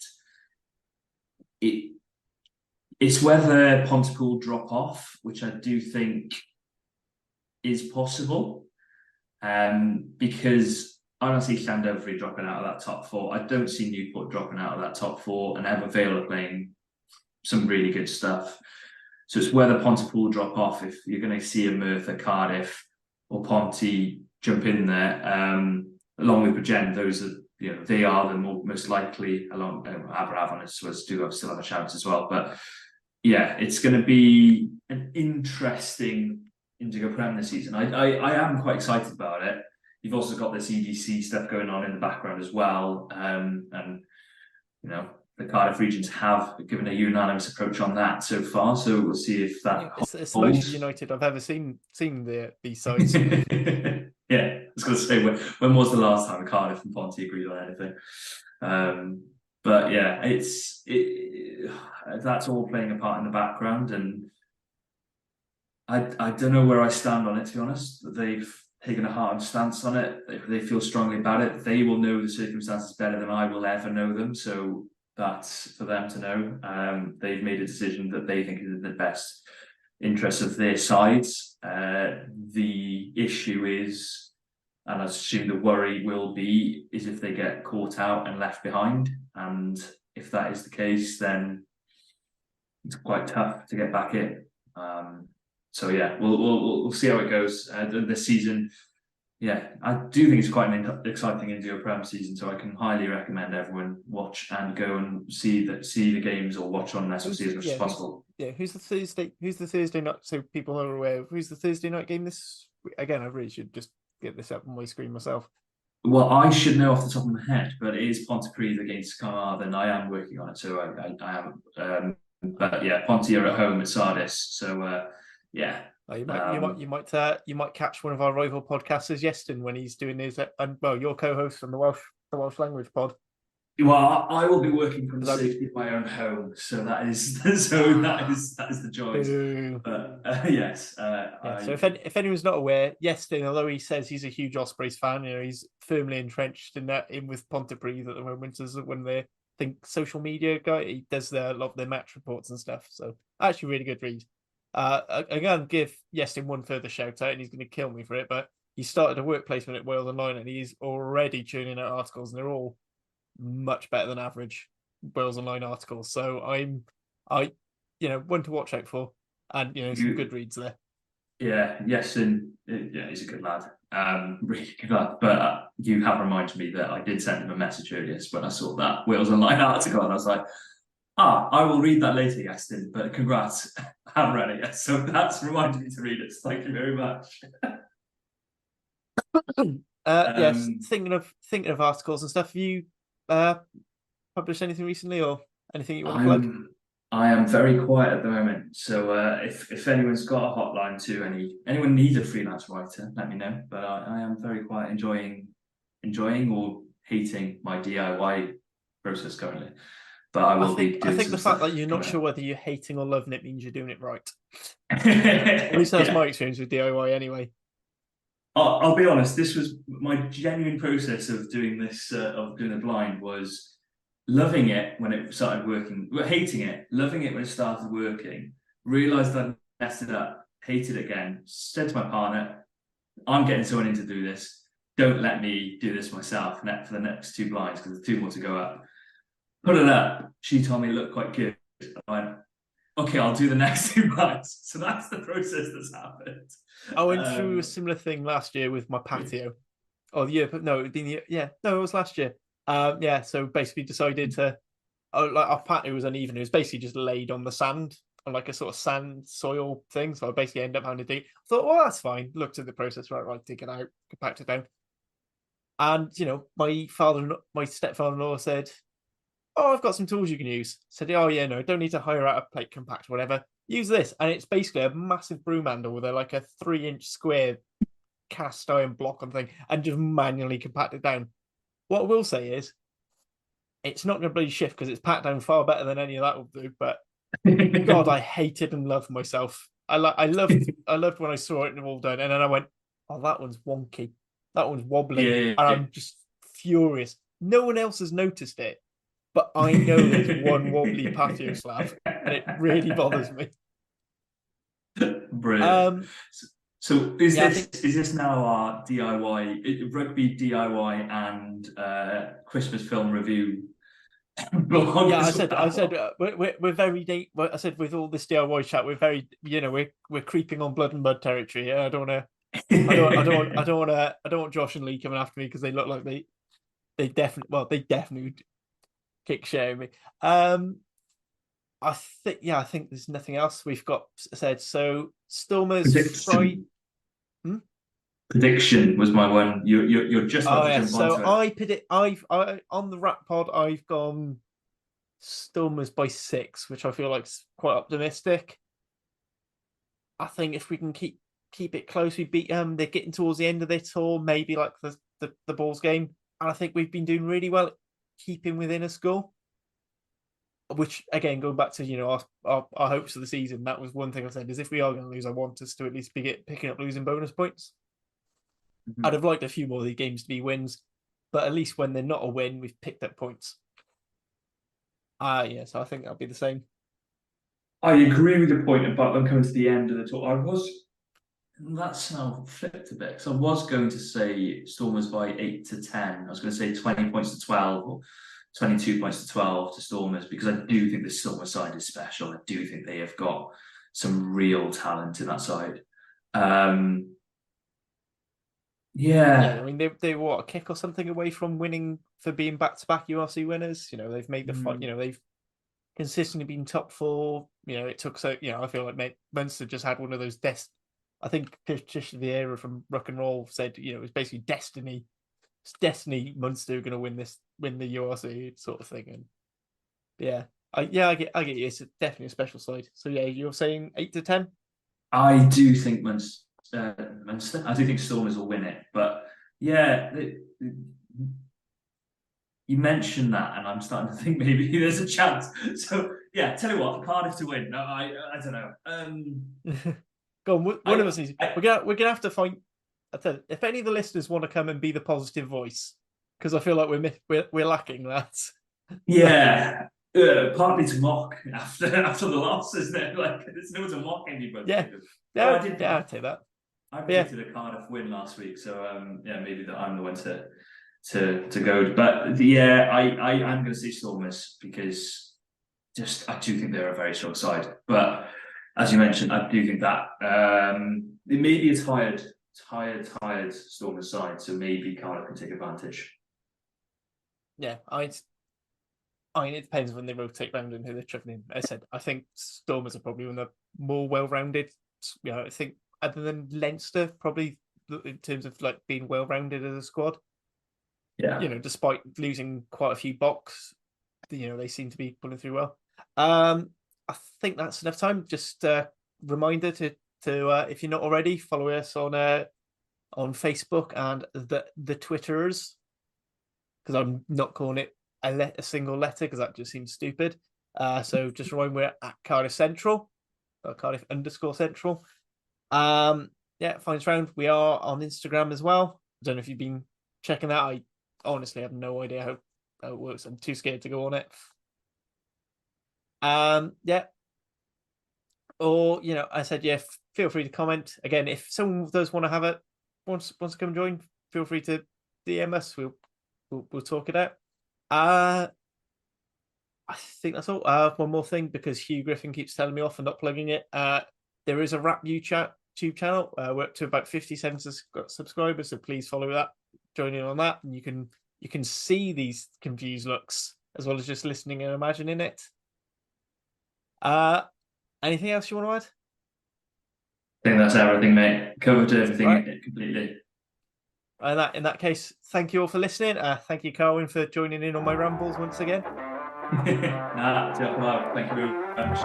It's whether Pontypool drop off, which I do think is possible, because I don't see Llandovery dropping out of that top 4. I don't see Newport dropping out of that top 4, and Abervale are playing some really good stuff. So it's whether Pontypool drop off, if you're going to see a Merthyr, Cardiff, or Ponty jump in there, along with Bridgend. Those are, they are the most likely. Along Aberavon still have a chance as well. But yeah, it's going to be an interesting Indigo Prem this season. I am quite excited about it. You've also got this EDC stuff going on in the background as well, and the Cardiff regions have given a unanimous approach on that so far. So we'll see if that it's the most united I've ever seen these sides. Yeah, I was going to say when was the last time Cardiff and Ponty agreed on anything? But yeah, that's all playing a part in the background, and I don't know where I stand on it, to be honest. They've taken a hard stance on it. They feel strongly about it. They will know the circumstances better than I will ever know them. So that's for them to know. They've made a decision that they think is in the best interest of their sides. The issue is, and I assume the worry will be, is if they get caught out and left behind. And if that is the case, then it's quite tough to get back in. So yeah, we'll see how it goes this season. Yeah, I do think it's quite an exciting Indio Prem season, so I can highly recommend everyone watch and go and see the games or watch on SLC as much as possible. Who's the Thursday night? So people are aware. Who's the Thursday night game this? Again, I really should just get this up on my screen myself. Well, I should know off the top of my head, but it is Pontypridd against Carmarthen. I am working on it, so I am. But yeah, Ponty are at home at Sardis, so yeah. You might catch one of our rival podcasters, Yeston, when he's doing his your co-host on the Welsh language pod. Well, I will be working from the safety of my own home, so that is the joy. But yes. So if anyone's not aware, Yeston, although he says he's a huge Ospreys fan, he's firmly entrenched in with Pontypridd at the moment as one of their social media guy. He does a lot of their match reports and stuff. So actually, really good read. I'm going to give Yestin one further shout out, and he's going to kill me for it, but he started a work placement at Wales Online, and he's already churning out articles, and they're all much better than average Wales Online articles. So one to watch out for, and some good reads there. Yeah, Yestin, he's a good lad, really good lad. But you have reminded me that I did send him a message earlier when I saw that Wales Online article, and I was like, I will read that later, Yestin, but congrats. I haven't read it yet, so that's reminded me to read it. So thank you very much. Yes, thinking of articles and stuff. Have you published anything recently, or Anything you want to plug? I am very quiet at the moment, so if anyone's got a hotline to anyone needs a freelance writer, let me know. But I am very quiet, enjoying or hating my DIY process currently. But I will be doing I think some the stuff fact that you're not coming sure up. whether you're hating or loving it means you're doing it right. At At least that's my experience with DIY anyway. I'll be honest. This was my genuine process of doing this, of doing the blind, was loving it when it started working, hating it, loving it when it started working. Realized I'd messed it up, hated it again. Said to my partner, "I'm getting someone in to do this. Don't let me do this myself." For the next two blinds, because there's two more to go up. Put it up. She told me it looked quite good. I went, "Okay, I'll do the next two blinds." So that's the process that's happened. I went through a similar thing last year with my patio. Oh, the year, but no, it was last year. So basically decided to, like our patio was uneven. It was basically just laid on the sand, on like a sort of sand soil thing. So I basically ended up having to dig. I thought, well, that's fine. Looked at the process, right, dig it out, compact it down. And my stepfather-in-law said, "Oh, I've got some tools you can use." Said, "Oh yeah, no, don't need to hire out a plate compact, whatever. Use this." And it's basically a massive broom handle with like a 3-inch square cast iron block on thing, and just manually compact it down. What I will say is, it's not going to bloody shift because it's packed down far better than any of that will do. But God, I hated and loved myself. I loved when I saw it and all done, and then I went, "Oh, that one's wonky. That one's wobbly," Yeah. and I'm just furious. No one else has noticed it, but I know there's one wobbly patio slab, and it really bothers me. Brilliant. So is think this now our DIY rugby DIY and Christmas film review blog? Yeah, as I said well? we're very I said with all this DIY chat, we're very we're creeping on blood and mud territory. I don't want to I don't want Josh and Lee coming after me because they look like they definitely would kick shame me. I think there's nothing else we've got said. So Stormers Friday. Prediction was my one. You're just about to jump onto it. I predict I on the Rat Pod I've gone Stormers by 6, which I feel like is quite optimistic. I think if we can keep it close, we beat they're getting towards the end of their tour, maybe like the Bulls game. And I think we've been doing really well at keeping within a score. Which again, going back to our hopes of the season, that was one thing I said is if we are going to lose, I want us to at least be picking up losing bonus points. Mm-hmm. I'd have liked a few more of these games to be wins, but at least when they're not a win, we've picked up points. So I think that'll be the same. I agree with the point about them coming to the end of the tour. That's now flipped a bit because I was going to say Stormers by 8 to 10. I was going to say 20 points to 12 or 22 points to 12 to Stormers because I do think the Stormers side is special. I do think they have got some real talent in that side. Yeah, I mean they were a kick or something away from winning for being back-to-back URC winners. They've made the fight. They've consistently been top 4. It took I feel like Munster just had one of those I think Patricia Vieira from Rock and Roll said it was basically destiny. It's destiny Munster are going to win the URC sort of thing. And I get you. It's definitely a special side. So yeah, you're saying 8 to 10. I do think Munster. I do think Stormers will win it, but yeah, you mentioned that, and I'm starting to think maybe there's a chance. So yeah, tell you what, Cardiff to win. No, I don't know. Go on, one of us needs. We're gonna have to find. If any of the listeners want to come and be the positive voice, because I feel like we're lacking that. Yeah. Partly to mock after the loss, isn't it? Like there's no one to mock anybody. I'd take that. I predicted a Cardiff win last week, so maybe I'm the one to go. But I'm going to say Stormers because I do think they're a very strong side. But as you mentioned, I do think that it may be a tired Stormers side, so maybe Cardiff can take advantage. Yeah, it depends when they rotate round and who they're chucking in. As I said, I think Stormers are probably one of the more well-rounded. I think other than Leinster, probably in terms of like being well-rounded as a squad. Yeah. Despite losing quite a few box, they seem to be pulling through well. I think that's enough time. Just reminder to if you're not already, follow us on Facebook and the Twitters, because I'm not calling it a single letter because that just seems stupid. So just remember, we're at Cardiff Central, or Cardiff_Central. Yeah, find us around. We are on Instagram as well. I don't know if you've been checking that. I honestly have no idea how it works. I'm too scared to go on it. Yeah. Or I said, yeah, feel free to comment. Again, if someone does want to have it, wants to come join, feel free to DM us. We'll talk it out. I think that's all. One more thing, because Hugh Griffin keeps telling me off and not plugging it. There is a Rap YouTube channel. We're up to about 50 subscribers, so please follow that. Join in on that, and you can see these confused looks as well as just listening and imagining it. Anything else you want to add? I think that's everything, mate. Covered everything completely. In that case, thank you all for listening. Thank you, Carwyn, for joining in on my rambles once again. Thank you very much.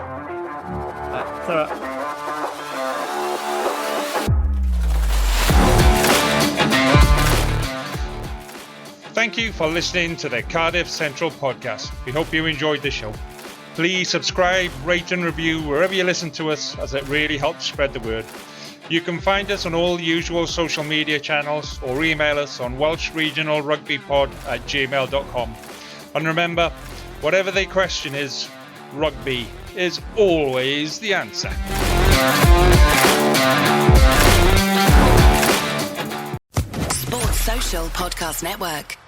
Thank you for listening to the Cardiff Central podcast. We hope you enjoyed the show. Please subscribe, rate and review wherever you listen to us, as it really helps spread the word. You can find us on all the usual social media channels or email us on welshregionalrugbypod@gmail.com. And remember, whatever the question is, rugby is always the answer. Sports Social Podcast Network.